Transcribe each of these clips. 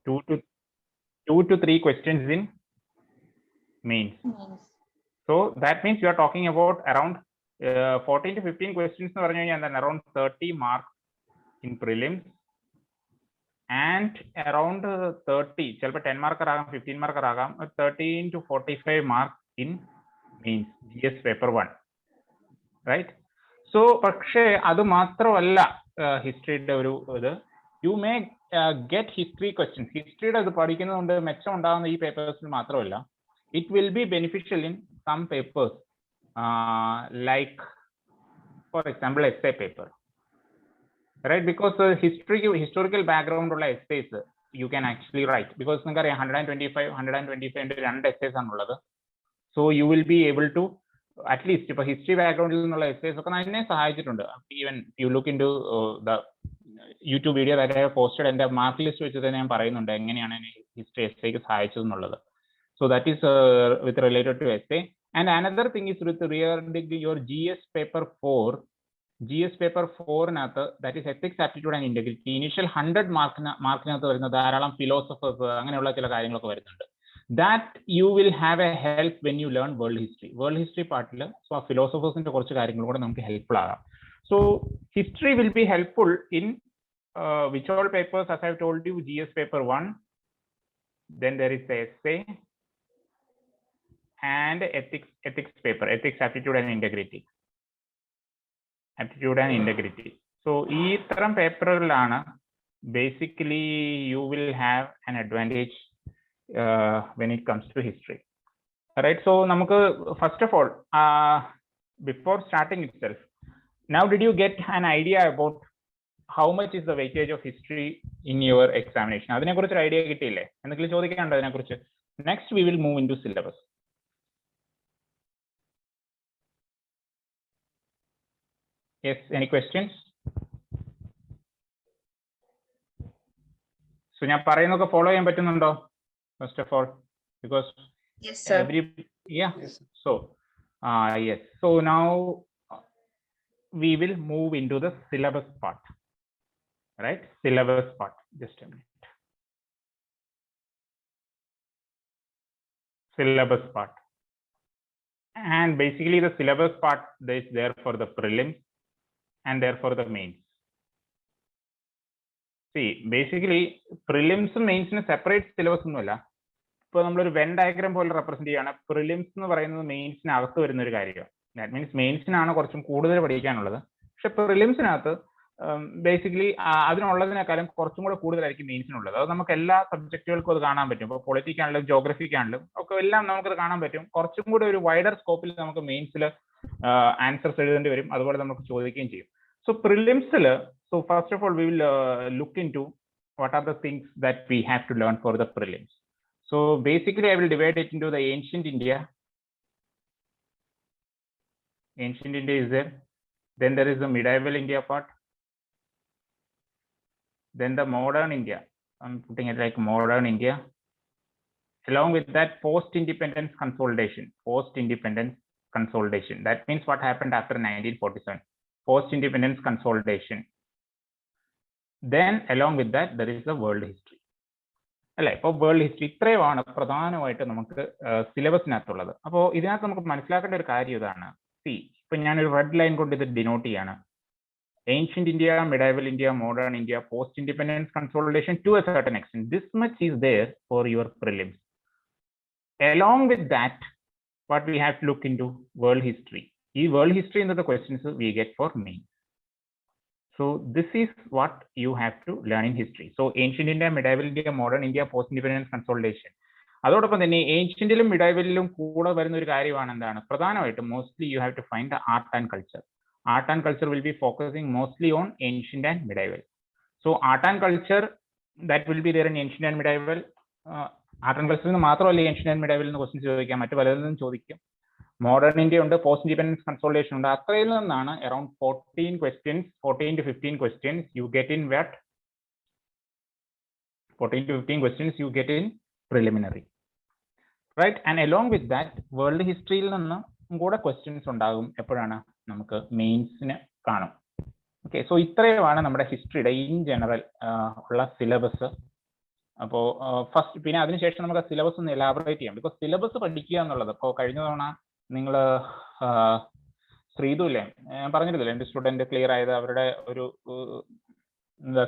2 to 3 questions in mains. So that means you are talking about around 14 to 15 questions and then around 30 marks in prelims and around 30, 10 marker, 15 marker, 13 to 45 marks in mains, GS paper 1, right? So, history, you may get history questions. History papers, it will be beneficial in some papers, like, for example, essay paper, right? Because historical background of essays you can actually write, because 125 into 2 essays. So you will be able to at least if a history background essays, even you look into the YouTube video that I have posted and the mark list which is history essay. So that is with related to essay. And another thing is with regarding your GS paper 4. GS paper 4 that is ethics, aptitude and integrity. Initial 100 mark philosophers that you will have a help when you learn world history. World history part, so philosophers helpful. So history will be helpful in which all papers, as I've told you, GS paper 1. Then there is the essay and ethics paper, ethics, aptitude and integrity. Aptitude and integrity. So each paper basically you will have an advantage when it comes to history. All right. So first of all, before starting itself, now did you get an idea about how much is the weightage of history in your examination? Idea. Next, we will move into syllabus. Yes, any questions? So, I follow first of all, because yes, sir. Yes. So, yes. So now we will move into the syllabus part, right? Syllabus part. Just a minute. Syllabus part. And basically the syllabus part is there for the prelims and there for the mains. See, basically prelims and mains in a separate syllabus. Venn diagram represent prelims mains. That means mains prelims basically mains subject political, geography, wider scope mains answers. So prelims, so first of all we will look into what are the things that we have to learn for the prelims. So basically I will divide it into the ancient India. Ancient India is there. Then there is the medieval India part. Then the modern India. I'm putting it like modern India. Along with that, post-independence consolidation. Post-independence consolidation. That means what happened after 1947. Post-independence consolidation. Then along with that, there is the world history. World history syllabus. See, red line denote ancient India, medieval India, modern India, post-independence consolidation to a certain extent. This much is there for your prelims. Along with that, what we have to look into world history. This world history in the questions we get for main. So this is what you have to learn in history. So ancient India, medieval India, modern India, post-independence consolidation. Ancient and medieval mostly you have to find the art and culture. Art and culture will be focusing mostly on ancient and medieval. So art and culture, that will be there in ancient and medieval. Art and culture is ancient and medieval questions. Modern India under post-independence consolidation. Around 14 questions, 14 to 15 questions you get in what? 14 to 15 questions you get in preliminary. Right? And along with that, world history questions mains. Okay, so this is history in general syllabus. അപ്പോൾ first പിന്നെ അതിനുശേഷം നമുക്ക് syllabus ഒന്ന് elaborate ചെയ്യാം. Because syllabus പഠിക്കുക എന്നുള്ളത് ഇപ്പോൾ കഴിഞ്ഞ തവണ നിങ്ങൾ ശ്രീതു ഇല്ലേ, ഞാൻ പറഞ്ഞിരുന്നില്ല എൻ്റെ സ്റ്റുഡൻറ് ക്ലിയർ ആയത് അവരുടെ ഒരു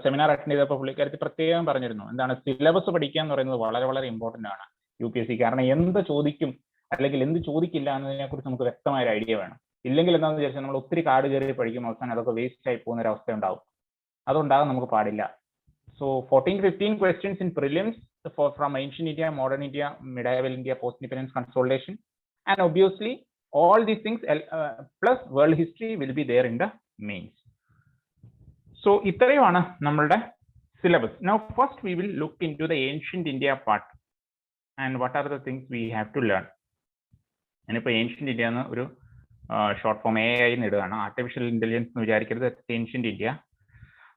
സെമിനാർ അറ്റൻഡ് ചെയ്തപ്പോൾ പുള്ളിക്കാരത്തി പ്രത്യേകം പറഞ്ഞിരുന്നു എന്താണ് സിലബസ് പഠിക്കുക എന്ന് പറയുന്നത് വളരെ വളരെ ഇമ്പോർട്ടൻ്റ് ആണ് UPSC. കാരണം എന്ത് ചോദിക്കും അല്ലെങ്കിൽ എന്ത് ചോദിക്കില്ല എന്നതിനെ കുറിച്ച് നമുക്ക് വ്യക്തമായ ഒരു ഐഡിയ വേണം. ഇല്ലെങ്കിൽ എന്താണെന്ന് വിചാരിച്ചാൽ നമ്മൾ ഒത്തിരി കാട് കയറി പഠിക്കും, അവസാനം അതൊക്കെ വേസ്റ്റ് ആയി പോകുന്ന ഒരു അവസ്ഥ ഉണ്ടാവും. അതുണ്ടാകാൻ നമുക്ക് പാടില്ല. So 14 to 15 questions in prelims from ancient India, modern India, medieval India, post-independence consolidation, and obviously all these things plus world history will be there in the mains. So ഇത്രയുമാണ് നമ്മളുടെ syllabus. Now first we will look into the ancient India part and what are the things we have to learn. ഞാനിപ്പോൾ ancient India എന്ന് ഒരു short form AI എന്ന് ഇടുകയാണ്. Artificial intelligence എന്ന് വിചാരിക്കരുത്, ancient India.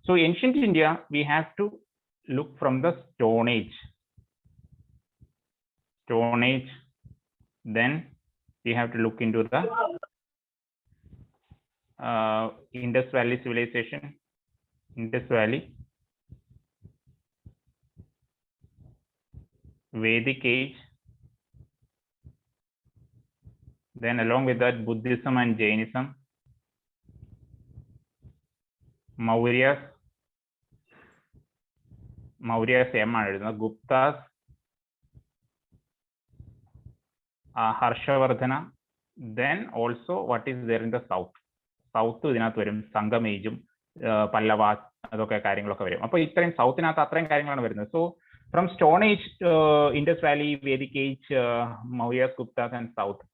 So ancient India, we have to look from the Stone Age. Stone Age. Then we have to look into the Indus Valley civilization. Indus Valley. Vedic Age. Then along with that, Buddhism and Jainism. Mauryas എഴുതുന്നത്, Guptas, Harshavardhana. Then also what is there in the south ഇതിനകത്ത് വരും, സംഗം ഏജും പല്ലവാസ് അതൊക്കെ കാര്യങ്ങളൊക്കെ വരും. അപ്പോൾ ഇത്രയും സൗത്തിനകത്ത് അത്രയും കാര്യങ്ങളാണ് വരുന്നത്. So from stone age, Indus valley, Vedic age, Mauryas, Guptas and south.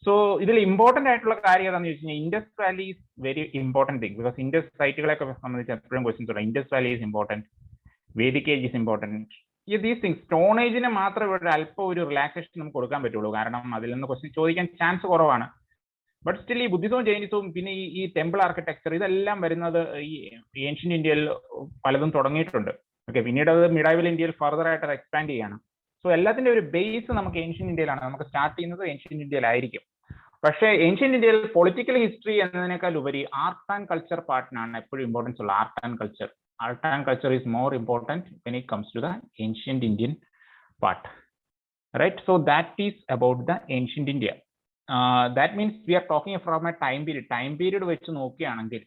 So ഇതിൽ ഇമ്പോർട്ടന്റ് ആയിട്ടുള്ള കാര്യം എന്താണെന്ന് ചോദിച്ചു കഴിഞ്ഞാൽ Indus valley is very important thing. Because Indus സൈറ്റുകളെയൊക്കെ സംബന്ധിച്ച് എപ്പോഴും ക്വസ്റ്റ്യൻസ് ഉണ്ട്. Indus valley is important, Vedic age is important. These things stone ഏജിന് മാത്രം ഇവിടെ അല്പം ഒരു റിലാക്സേഷൻ നമുക്ക് കൊടുക്കാൻ പറ്റുള്ളൂ, കാരണം അതിൽ നിന്ന് ക്വസ്റ്റ്യൻ ചോദിക്കാൻ ചാൻസ് കുറവാണ്. ബട്ട് സ്റ്റിൽ ഈ ബുദ്ധിസവും ജൈനിസവും പിന്നെ ഈ ടെമ്പിൾ ആർക്കിടെക്ചർ ഇതെല്ലാം വരുന്നത് ഈ ഏൻഷ്യന്റ് ഇന്ത്യയിൽ പലതും തുടങ്ങിയിട്ടുണ്ട്. ഓക്കെ, പിന്നീട് അത് മിഡൈവൽ ഇന്ത്യയിൽ ഫർദർ ആയിട്ട് എക്സ്പാൻഡ് ചെയ്യാണ്. സോ എല്ലാത്തിന്റെ ഒരു ബേസ് നമുക്ക് ഏൻഷ്യന്റ് ഇന്ത്യയിലാണ്. നമുക്ക് സ്റ്റാർട്ട് ചെയ്യുന്നത് ഏൻഷ്യന്റ് ഇന്ത്യയിലായിരിക്കും. പക്ഷേ ഏൻഷ്യന്റ് ഇന്ത്യയിൽ പൊളിറ്റിക്കൽ ഹിസ്റ്ററി എന്നതിനേക്കാൾ ഉപരി ആർട്ട് ആൻഡ് കൾച്ചർ പാർട്ടിനാണ് എപ്പോഴും ഇമ്പോർട്ടൻസ് ഉള്ളത്. Art and culture. Art and culture is more important when it comes to the ancient Indian part, right? So that is about the ancient India. That means we are talking from a time period വെച്ച് നോക്കുകയാണെങ്കിൽ,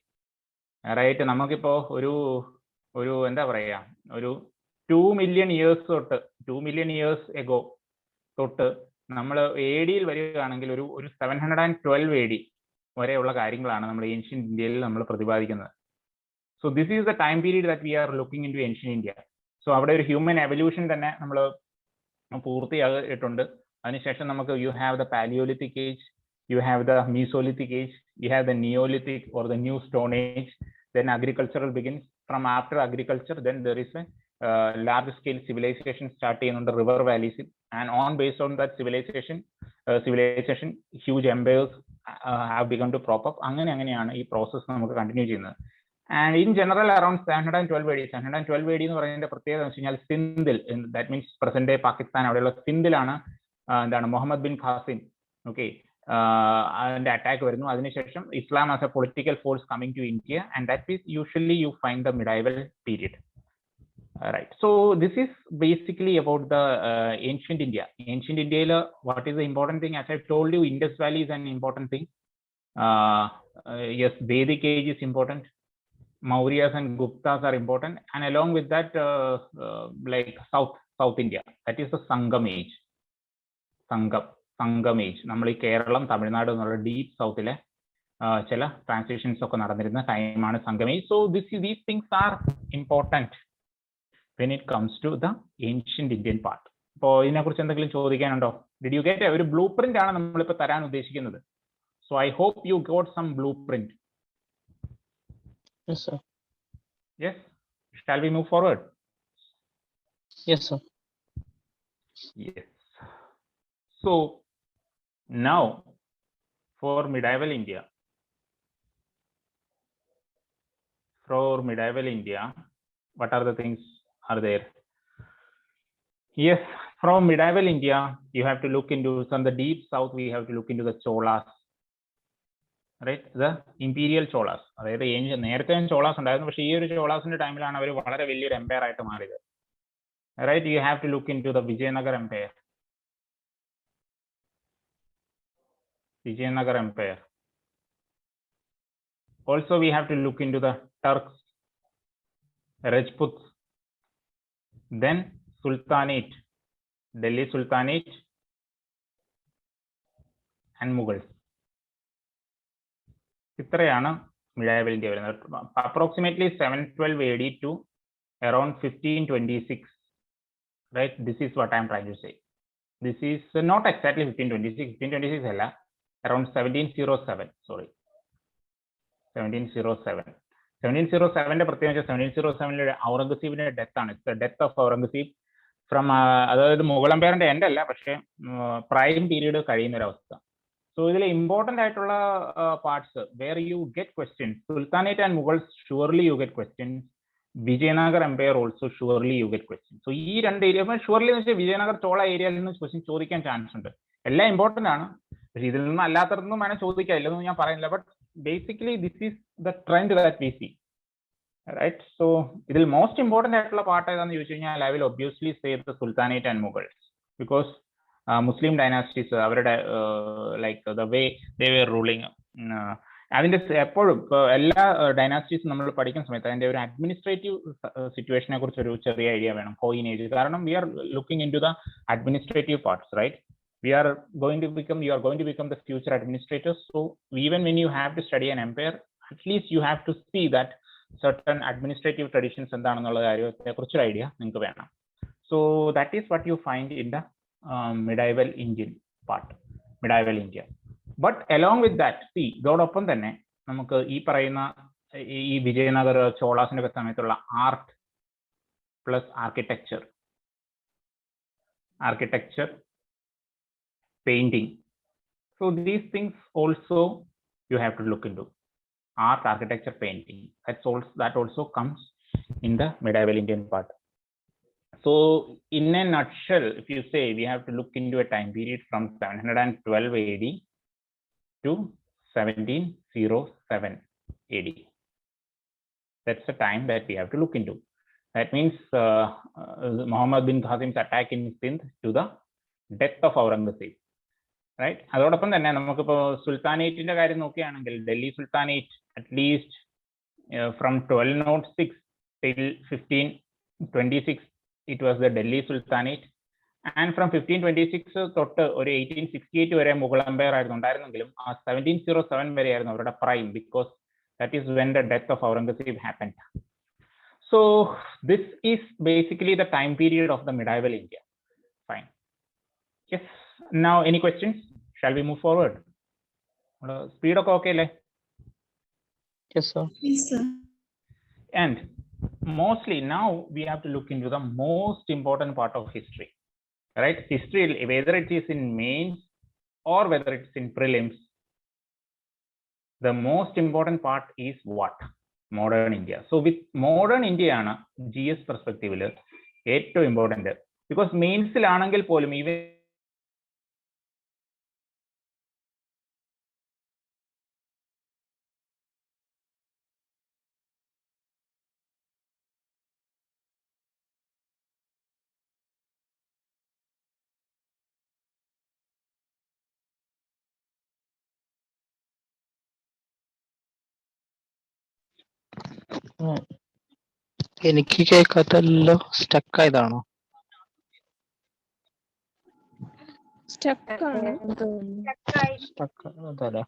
right, നമുക്കിപ്പോൾ ഒരു എന്താ പറയുക, ഒരു 2 million years തൊട്ട് 2 million years ago തൊട്ട് നമ്മൾ AD വരികയാണെങ്കിൽ ഒരു 712 AD വരെയുള്ള കാര്യങ്ങളാണ് നമ്മൾ ഏൻഷ്യന്റ് ഇന്ത്യയിൽ നമ്മൾ പ്രതിപാദിക്കുന്നത്. So this is the time period that we are looking into ancient India. So അവിടെ ഒരു ഹ്യൂമൻ എവല്യൂഷൻ തന്നെ നമ്മൾ പൂർത്തിയായിട്ടുണ്ട്. അതിനുശേഷം നമുക്ക് you have the Paleolithic age, you have the Mesolithic age, you have the Neolithic or the New Stone Age. Then agricultural begins. From after agriculture, then there is a large scale civilization start ചെയ്യുന്നുണ്ട് river valleys, and on based on that civilization huge empires have begun to prop up. അങ്ങനെയാണ് ഈ process നമുക്ക് continue ചെയ്യുന്നത്. And in general around 712 AD എന്ന് പറയുന്നതിന്റെ പ്രത്യേകത എന്ന് വെച്ച് കഴിഞ്ഞാൽ സിന്ധിൽ, that means present day Pakistan, അവിടെയുള്ള സിന്ധിലാണ് എന്താണ് മുഹമ്മദ് ബിൻ ഖാസിം, ഓക്കെ, അതിന്റെ അറ്റാക്ക് വരുന്നു. അതിനുശേഷം Islam as a political force coming to India, and that is usually you find the medieval period, right? So this is basically about the ancient India. Ancient ഇന്ത്യയിൽ what is the important thing? As I told you, Indus valley is an important thing. Yes, Vedic age is important, Mauryas and Guptas are important, and along with that like South India, that is the Sangam age. Sangam age. നമ്മൾ ഈ കേരളം, തമിഴ്നാട് എന്നുള്ള deep സൗത്തിലെ ചില transitions ഒക്കെ നടന്നിരുന്ന ടൈമാണ് Sangam age. So these things are important when it comes to the ancient Indian part. അപ്പോൾ ഇതിനെക്കുറിച്ച് എന്തെങ്കിലും ചോദിക്കാനുണ്ടോ? Did you get ഒരു ബ്ലൂ പ്രിന്റ് ആണ് നമ്മളിപ്പോൾ തരാൻ ഉദ്ദേശിക്കുന്നത്. So I hope you got some blueprint. Yes, sir. Yes. Shall we move forward? Yes, sir. Yes. So now for medieval India. What are the things are there? Yes, from medieval India, you have to look into from the deep south. We have to look into the Cholas. Right, the imperial Cholas. അതായത് നേരത്തെ ചോളാസ് ഉണ്ടായിരുന്നു, പക്ഷേ ഈ ഒരു ചോളാസിന്റെ ടൈമിലാണ് അവർ വളരെ വലിയൊരു Empire ആയിട്ട് മാറിയത്. right? You have to look into the Vijayanagar Empire. Vijayanagar Empire. Also, we have to look into the Turks, Rajputs, then Sultanate, Delhi Sultanate, and Mughals. ഇത്രയാണ് medieval India വരുന്നത്. Approximately 712 AD to around 1526, right? This is what I am trying to say. This is not exactly 1526. 1526 അല്ല, around 1707. Sorry, 1707. 1707 പ്രത്യേകിച്ച് 1707 ഔറംഗസീബിന്റെ death ആണ്. It's the death of Aurangzeb from, അതായത് Mughal എംപയറിന്റെ end അല്ല, പക്ഷേ prime period കഴിയുന്ന ഒരു അവസ്ഥ. സോ ഇതിൽ ഇമ്പോർട്ടന്റ് ആയിട്ടുള്ള parts where you get questions, sultanate and Mughals surely you get questions, Vijayanagar empire also surely you get questions. So ഈ രണ്ട് ഏരിയ ഷുവർലി എന്ന് വെച്ചാൽ വിജയനഗർ ചോള ഏരിയയിൽ നിന്ന് ക്വസ്റ്റ്യൻ ചോദിക്കാൻ ചാൻസ് ഉണ്ട്. എല്ലാം ഇമ്പോർട്ടന്റ് ആണ്, പക്ഷെ ഇതിൽ നിന്നും അല്ലാത്തതൊന്നും വേണം ചോദിക്കാൻ, ഇല്ലെന്ന് ഞാൻ പറയുന്നില്ല. But basically this is the trend that we see, right? So ഇതിൽ most important ആയിട്ടുള്ള പാർട്ട് ഏതാണെന്ന് ചോദിച്ചു കഴിഞ്ഞാൽ I will obviously say the Sultanate and Mughals, because Muslim dynasties അവരുടെ like the way they were ruling, അതിന്റെ എപ്പോഴും എല്ലാ dynasties നമ്മൾ പഠിക്കുന്ന സമയത്ത് അതിന്റെ ഒരു അഡ്മിനിസ്ട്രേറ്റീവ് സിറ്റുവേഷനെ കുറിച്ച് ഒരു ചെറിയ ഐഡിയ വേണം, കോയിനേജ്. കാരണം we are looking into the administrative parts, right? You are going to become the future administrators. So even when you have to study an empire, at least you have to see that certain administrative traditions എന്താണെന്നുള്ള കാര്യത്തെക്കുറിച്ച് ഒരു idea നിങ്ങൾക്ക് വേണം. So that is what you find in the medieval Indian part, medieval India. But along with that, see, ഇതോടൊപ്പം തന്നെ നമുക്ക് ഈ പറയുന്ന ഈ വിജയനഗർ ചോളാസിന്റെ ഒക്കെ സമയത്തുള്ള art plus architecture, painting. So these things also you have to look into. Art, architecture, painting. That also comes in the medieval Indian part. So in a nutshell, if you say we have to look into a time period from 712 AD to 1707 AD. That's the time that we have to look into. That means Muhammad bin Qasim's attack in Sindh to the death of Aurangzeb. Right. അതോടൊപ്പം തന്നെ നമുക്കിപ്പോൾ സുൽത്താനേറ്റിന്റെ കാര്യം നോക്കുകയാണെങ്കിൽ Delhi sultanate at least from 1206 till 1526 it was the Delhi sultanate. And from 1526 തൊട്ട് ഒരു 1868 വരെ Mughal Empire ആയിരുന്നു ഉണ്ടായിരുന്നെങ്കിലും ആ 1707 വരെയായിരുന്നു അവരുടെ prime, because that is when the death of Aurangzeb happened. So this is basically the time period of the medieval India. Fine. Yes. Now any questions? Shall we move forward? Speed okay le? Yes, sir. Yes, sir. And mostly now we have to look into the most important part of history, right? History, whether it is in mains or whether it's in prelims, the most important part is what? Modern India. So with modern India ആണ് GS perspective ഏറ്റവും important, because mains ആണെങ്കിൽ പോലും even എനിക്ക് കേൾക്കാത്തല്ലോ, stuck ആയതാണോ? Stuck ആണ്. Stuck അതല്ലേ.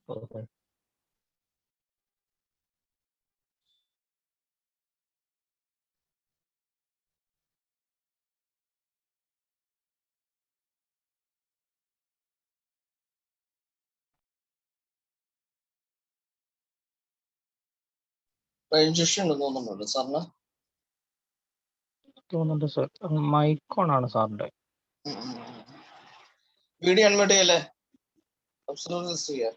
Registration തോന്നുന്നുണ്ടല്ലോ സാറിന്. തോന്നുന്നുണ്ട് sir. Mic on ആണ് സാറിന്റെ. വീഡിയോ അൺമ്യൂട്ട് ചെയ്യല്ലേ? അബ്സല്യൂട്ട്ലി ചെയ്യാം.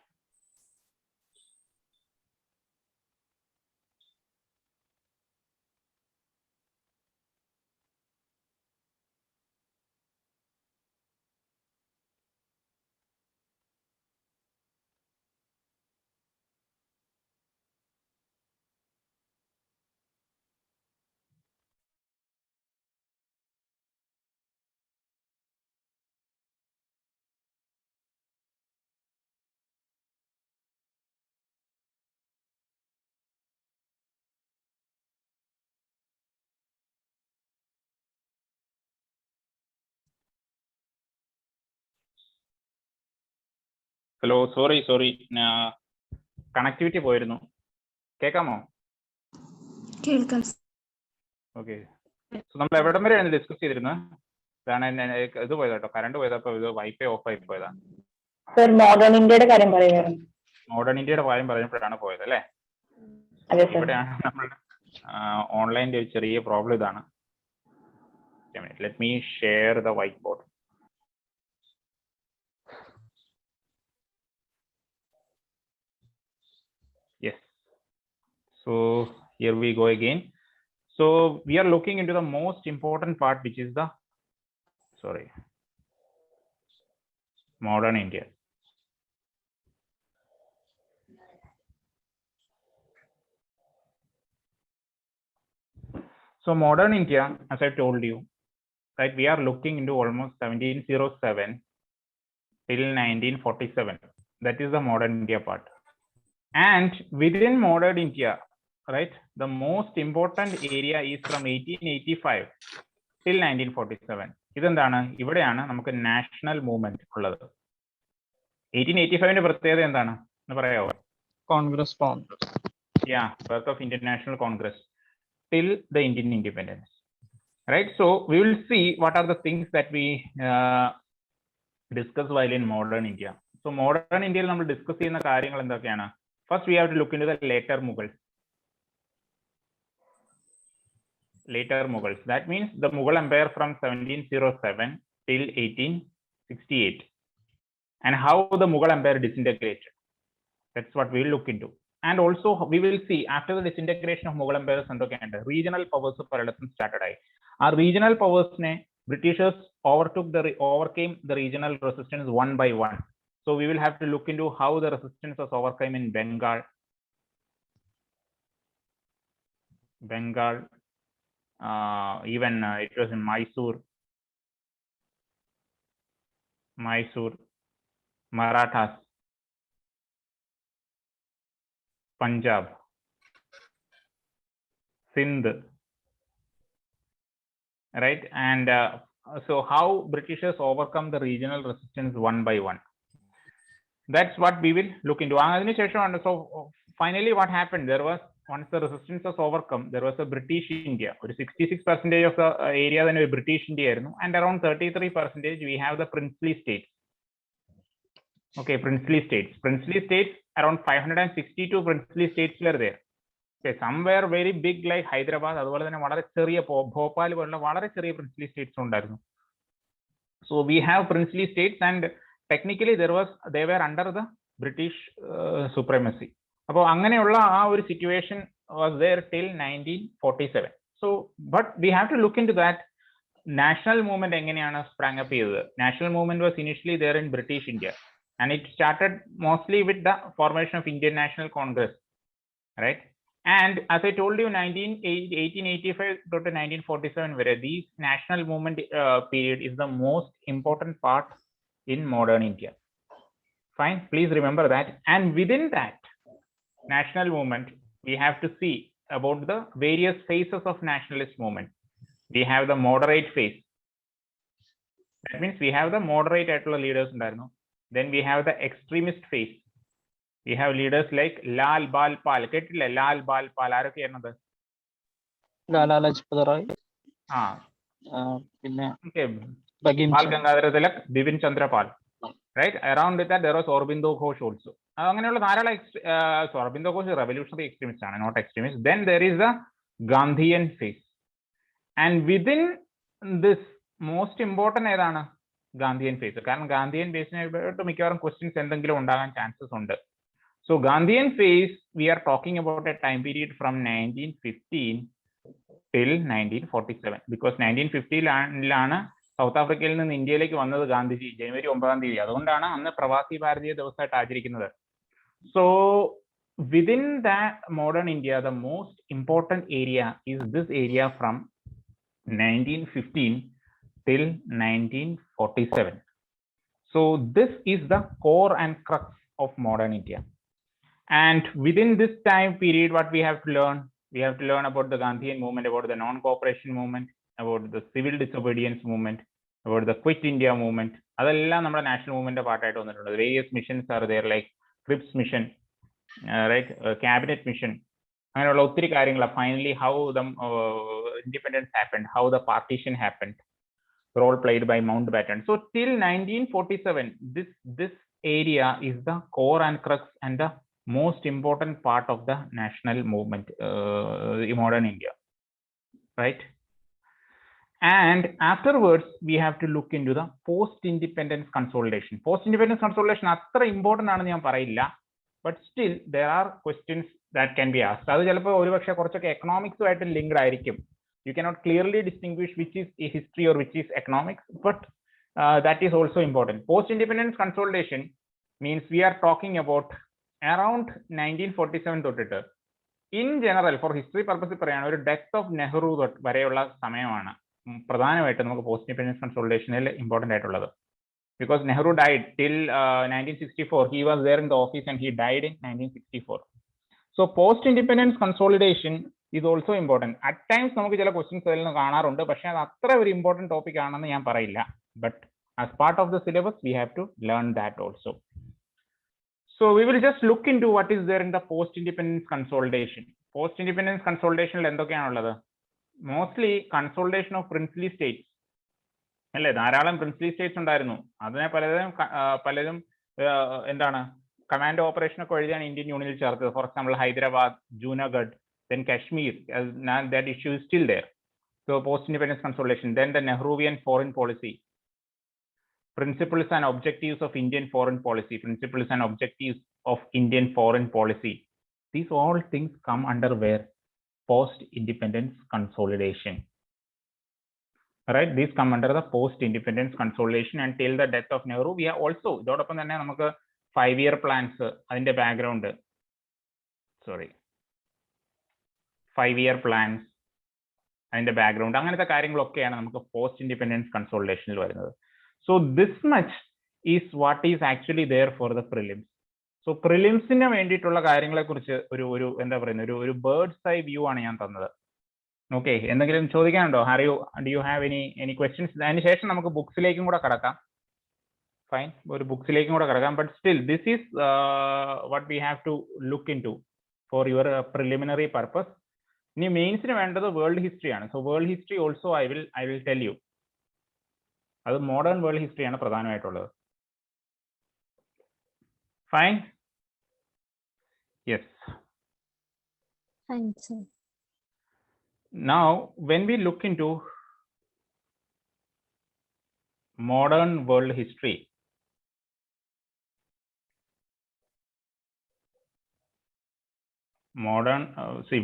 ഹലോ, സോറി, കണക്ടിവിറ്റി പോയിരുന്നു. കേൾക്കാമോ? കേൾക്കാം. ഓക്കെ. നമ്മൾ എവിടം വരെയാണ് ഡിസ്കസ് ചെയ്തിരുന്നത്? ഇതാണ് ഇത് പോയത് കേട്ടോ, കറണ്ട് പോയതപ്പോ ഇത് വൈഫൈ ഓഫ് ആയി പോയതാ. സർ മോഡേൺ ഇന്ത്യയുടെ കാര്യം പറയുമായിരുന്നു. മോഡേൺ ഇന്ത്യയുടെ കാര്യം പറഞ്ഞപ്പോഴാണ് പോയത് അല്ലേ? അതെ സർ. ഇവിടെയാണ് നമ്മളുടെ ഓൺലൈനിന്റെ ഒരു ചെറിയ പ്രോബ്ലം ഇതാണ്. Let me share the white board. Yes. So here we go again. So we are looking into the most important part, which is the modern India. So modern India, as I told you, right, we are looking into almost 1707 till 1947. That is the modern India part. And within modern India, right, the most important area is from 1885 till 1947. ഇതെന്താണ്? ഇവിടെയാണ് നമുക്ക് national movement ഉള്ളത്. 1885ന്റെ പ്രത്യേകത എന്താണ് എന്ന് പറയാമോ? Congress form. Birth of Indian National Congress till the Indian independence. Right. So we will see what are the things that we discuss while in modern India. So modern India നമ്മൾ discuss ചെയ്യുന്ന കാര്യങ്ങൾ എന്തൊക്കെയാണ്? First, we have to look into the later Mughals. That means the Mughal Empire from 1707 till 1868, and how the Mughal Empire disintegrated. That's what we will look into. And also we will see after the disintegration of Mughal Empire, regional powers started. Our regional powers ne Britishers overcame the regional resistance one by one. So we will have to look into how the resistance was overcome in Bengal, even it was in Mysore, Marathas, Punjab, Sindh, right? And so how Britishers overcome the regional resistance one by one. That's what we will look into. So finally what happened, there was, once the resistance was overcome, there was a British India. 66% of the area then British India, and around 33% we have the princely states. Okay, princely states, around 562 princely states were there. Okay, some were very big like Hyderabad, അതുപോലെ തന്നെ വളരെ ചെറിയ ഭോപ്പാൽ പോലുള്ള വളരെ ചെറിയ princely states ഉണ്ടായിരുന്നു. So we have princely states, and technically they were under the British supremacy. അപ്പോൾ അങ്ങനെയുള്ള ആ ഒരു situation was there till 1947. So but we have to look into that. National movement എങ്ങനെയാണ് sprang up ചെയ്തത്? National movement was initially there in British India, and it started mostly with the formation of Indian National Congress, right? And as I told you, 1885 to 1947, where this national movement period is the most important part in modern India. Fine, please remember that. And within that national movement, we have to see about the various phases of nationalist movement. We have the moderate phase. That means we have the moderate leaders. Then we have the extremist phase. We have leaders like Lal Bal Pal. Lal Bal Pal. Lala Lajpat Rai. പിന്നെ Bal Gangadhar Tilak, Bipin Chandra Pal. Right? Around that there was Aurobindo Ghosh also. Aurobindo Ghosh is a revolutionary extremist, not extremist. Then there is the Gandhian phase. And within this most important ഏതാണ്? Gandhian phase. കാരണം Gandhian phase മിക്കവാറും questions എന്തെങ്കിലും ഉണ്ടാകാൻ chances ഉണ്ട്. So Gandhian phase, we are talking about a time period from 1915 till 1947, because 1950 south ആഫ്രിക്കയിൽ നിന്ന് ഇന്ത്യയിലേക്ക് വന്നത് ഗാന്ധിജി ജനുവരി 9 അതുകൊണ്ടാണ് അന്ന് പ്രവാസി ഭാരതീയ ദിവസമായിട്ട് ആചരിക്കുന്നത്. So within that modern India, the most important area is this area from 1915 till 1947. So this is the core and crux of modern India. And within this time period, what we have to learn? We have to learn about the Gandhian movement, about the non-cooperation movement, about the civil disobedience movement, about the Quit India movement. അതെല്ലാം നമ്മുടെ national movement പാർട്ടായിട്ട് വന്നിട്ടുണ്ട്. Various missions are there like Cripps mission, right, cabinet mission, അങ്ങനെയുള്ള ഒത്തിരി കാര്യങ്ങളാണ്. Finally how the independence happened, how the partition happened, role played by Mountbatten. So till 1947, this area is the core and crux and the most important part of the national movement in modern India, right? And afterwards we have to look into the post-independence consolidation. Post-independence consolidation അത്ര important ആണെന്ന് ഞാൻ പറയില്ല, but still there are questions that can be asked. അത് ചിലപ്പോൾ ഒരുപക്ഷെ കുറച്ചൊക്കെ എക്കണോമിക്സുമായിട്ട് linked ആയിരിക്കും. You cannot clearly distinguish which is a history or which is economics, but that is also important. Post-independence consolidation means we are talking about around 1947 തൊട്ടിട്ട് in general for history purpose പറയുകയാണ്, ഒരു death of Nehru വരെയുള്ള സമയമാണ് പ്രധാനമായിട്ട് നമുക്ക് post independence കൺസോളിഡേഷനിൽ important ആയിട്ടുള്ളത്. Because Nehru died till 1964. He was there in the office and he died in 1964. So post-independence consolidation is also important. At times നമുക്ക് ചില questions അതിൽ നിന്ന് കാണാറുണ്ട്, പക്ഷേ അത് അത്ര ഒരു ഇമ്പോർട്ടൻറ്റ് ടോപ്പിക് ആണെന്ന് ഞാൻ പറയില്ല. But as part of the syllabus we have to learn that also. So we will just look into what is there in the post independence consolidation. Post independence കൺസോളിഡേഷനിൽ എന്തൊക്കെയാണുള്ളത്? Mostly consolidation of princely states അല്ലേ, ധാരാളം princely States ഉണ്ടായിരുന്നു. അതിനെ പലരും എന്താണ് commando operation ഒക്കെ വഴിയാണ് ഇന്ത്യൻ യൂണിയനിൽ ചേർത്തത്. For example Hyderabad, Junagadh, then Kashmir, that issue is still there. So post-independence consolidation, then the Nehruvian foreign policy, principles and objectives of Indian foreign policy, principles and objectives of Indian foreign policy. These all things come under where? Post-independence consolidation. Right? These come under the post-independence consolidation and till the death of Nehru. We are also, ഇതോടൊപ്പം തന്നെ നമുക്ക് 5-year plans, അതിന്റെ background, 5-year plans, അതിന്റെ background, അങ്ങനത്തെ കാര്യങ്ങളൊക്കെയാണ് നമുക്ക് post independence കൺസോളിഡേഷനിൽ വരുന്നത്. So this much is what is actually there for the prelims. So പ്രിലിംസിന് വേണ്ടിയിട്ടുള്ള കാര്യങ്ങളെ കുറിച്ച് ഒരു എന്താ പറയുന്നത്, ഒരു ബേർഡ്സ് ഐ വ്യൂ ആണ് ഞാൻ തന്നത്. ഓക്കെ, എന്തെങ്കിലും ചോദിക്കാനുണ്ടോ? Do you have any questions? അതിന് ശേഷം നമുക്ക് ബുക്സിലേക്കും കൂടെ കടക്കാം. ഫൈൻ, ഒരു ബുക്സിലേക്കും കൂടെ കിടക്കാം. But still this is what we have to look into for your preliminary purpose. ഇനി മെയിൻസിന് വേണ്ടത് വേൾഡ് ഹിസ്റ്ററി ആണ്. So world history also I will tell you. അത് മോഡേൺ വേൾഡ് ഹിസ്റ്ററി ആണ് പ്രധാനമായിട്ടുള്ളത്. Fine, yes. Now when we look into modern world history,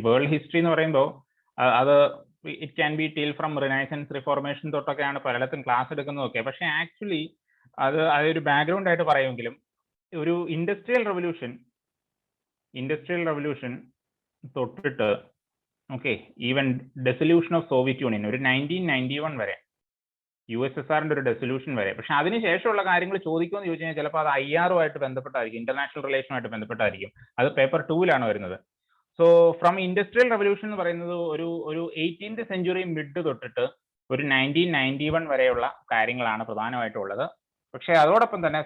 world history എന്ന് പറയുമ്പോൾ അത് it can be till from renaissance, reformation തൊട്ടൊക്കെയാണ് പലയിടത്തും class എടുക്കുന്നതൊക്കെ. പക്ഷേ actually അതൊരു ബാക്ക്ഗ്രൗണ്ട് ആയിട്ട് പറയുമെങ്കിലും ഒരു ഇൻഡസ്ട്രിയൽ റെവല്യൂഷൻ തൊട്ടിട്ട് okay, even dissolution of Soviet union ഒരു 1991 വരെ, USSRന്റെ ഒരു ഡെസൊല്യൂഷൻ വരെ. പക്ഷെ അതിനുശേഷമുള്ള കാര്യങ്ങൾ ചോദിക്കുമെന്ന് ചോദിച്ചു കഴിഞ്ഞാൽ ചിലപ്പോൾ അത് IR-ഉമായിട്ട് ബന്ധപ്പെട്ടായിരിക്കും, ഇന്റർനാഷണൽ റിലേഷനുമായിട്ട് ബന്ധപ്പെട്ടായിരിക്കും. അത് പേപ്പർ 2-ലാണ് വരുന്നത്. സോ ഫ്രം ഇൻഡസ്ട്രിയൽ റെവല്യൂഷൻ എന്ന് പറയുന്നത് ഒരു 18th സെഞ്ചുറി മിഡ് തൊട്ടിട്ട് ഒരു 1991 വരെയുള്ള കാര്യങ്ങളാണ് പ്രധാനമായിട്ടുള്ളത്. പക്ഷെ അതോടൊപ്പം തന്നെ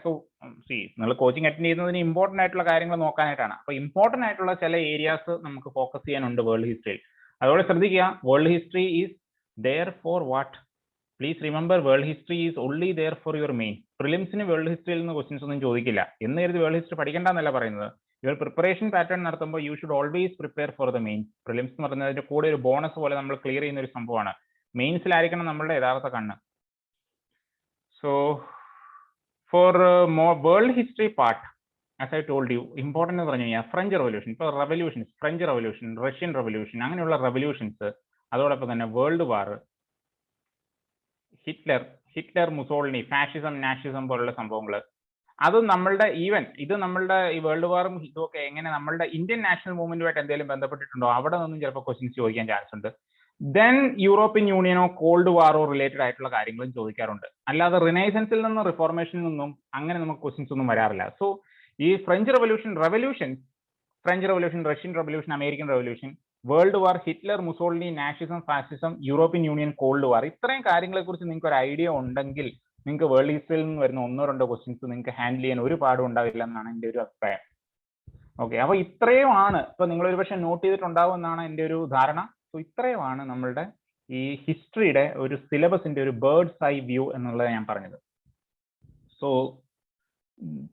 നിങ്ങൾ കോച്ചിങ് അറ്റൻഡ് ചെയ്യുന്നതിന് ഇമ്പോർട്ടൻ്റ് ആയിട്ടുള്ള കാര്യങ്ങൾ നോക്കാനായിട്ടാണ്. അപ്പോൾ ഇമ്പോർട്ടൻ്റ് ആയിട്ടുള്ള ചില ഏരിയാസ് നമുക്ക് ഫോക്കസ് ചെയ്യാനുണ്ട് വേൾഡ് ഹിസ്റ്ററിയിൽ. അതുപോലെ ശ്രദ്ധിക്കുക, world history is there for what? Please remember, world history is only there for your main. പ്രിലിംസിന് വേൾഡ് ഹിസ്റ്ററിയിൽ നിന്ന് ക്വസ്റ്റ്യൻസ് ഒന്നും ചോദിക്കില്ല എന്ന് കരുതി വേൾഡ് ഹിസ്റ്ററി പഠിക്കേണ്ടെന്നല്ല പറയുന്നത്. യുവർ പ്രിപ്പറേഷൻ പാറ്റേൺ നടത്തുമ്പോൾ you should always prepare for the main. Prelims എന്ന് പറയുന്നതിന്റെ കൂടെ ഒരു ബോണസ് പോലെ നമ്മൾ ക്ലിയർ ചെയ്യുന്ന ഒരു സംഭവമാണ്. മെയിൻസിലായിരിക്കണം നമ്മളുടെ യഥാർത്ഥ കണ്ണ്. So for world history part, as I told you, important എന്ന് പറഞ്ഞു കഴിഞ്ഞാൽ ഫ്രഞ്ച് റെവല്യൂഷൻ, ഇപ്പോൾ revolutions, French revolution, Russian revolution, അങ്ങനെയുള്ള റെവല്യൂഷൻസ്, അതോടൊപ്പം തന്നെ world war, Hitler, Mussolini, fascism, nazism പോലുള്ള സംഭവങ്ങൾ, അത് നമ്മളുടെ ഇത് നമ്മളുടെ ഈ വേൾഡ് വാറും ഇതൊക്കെ എങ്ങനെ നമ്മളുടെ ഇന്ത്യൻ നാഷണൽ മൂവ്മെന്റുമായിട്ട് എന്തെങ്കിലും ബന്ധപ്പെട്ടിട്ടുണ്ടോ? അവിടെ നിന്നും ചിലപ്പോൾ ക്വസ്റ്റ്യൻസ് ചോദിക്കാൻ ചാൻസ് ഉണ്ട്. ദെൻ യൂറോപ്യൻ യൂണിയനോ കോൾഡ് വാറോ റിലേറ്റഡ് ആയിട്ടുള്ള കാര്യങ്ങളും ചോദിക്കാറുണ്ട്. അല്ലാതെ റിനൈസൻസിൽ നിന്നും റിഫോർമേഷനിൽ നിന്നും അങ്ങനെ നമുക്ക് ക്വസ്റ്റ്യൻസ് ഒന്നും വരാറില്ല. സോ ഈ French revolution, Russian revolution, American revolution, world war, Hitler, Mussolini, nazism, fascism, European union, cold war. ഇത്രയും കാര്യങ്ങളെ കുറിച്ച് നിങ്ങൾക്ക് ഒരു ഐഡിയ ഉണ്ടെങ്കിൽ നിങ്ങൾക്ക് വേൾഡ് ഹിസ്റ്ററിയിൽ നിന്ന് വരുന്ന 1-2 ക്വസ്റ്റ്യൻസ് നിങ്ങൾക്ക് ഹാൻഡിൽ ചെയ്യാൻ ഒരു പാടും ഉണ്ടാവില്ല എന്നാണ് എൻ്റെ ഒരു അഭിപ്രായം. ഓക്കെ, അപ്പൊ ഇത്രയുമാണ് ഇപ്പൊ നിങ്ങൾ ഒരു പക്ഷെ നോട്ട് ചെയ്തിട്ടുണ്ടാവും എന്നാണ് എൻ്റെ ഒരു ധാരണ. സോ ഇത്രയുമാണ് നമ്മളുടെ ഈ ഹിസ്റ്ററിയുടെ ഒരു സിലബസിന്റെ ഒരു ബേർഡ്സ് ഐ വ്യൂ എന്നുള്ളത് ഞാൻ പറഞ്ഞത്.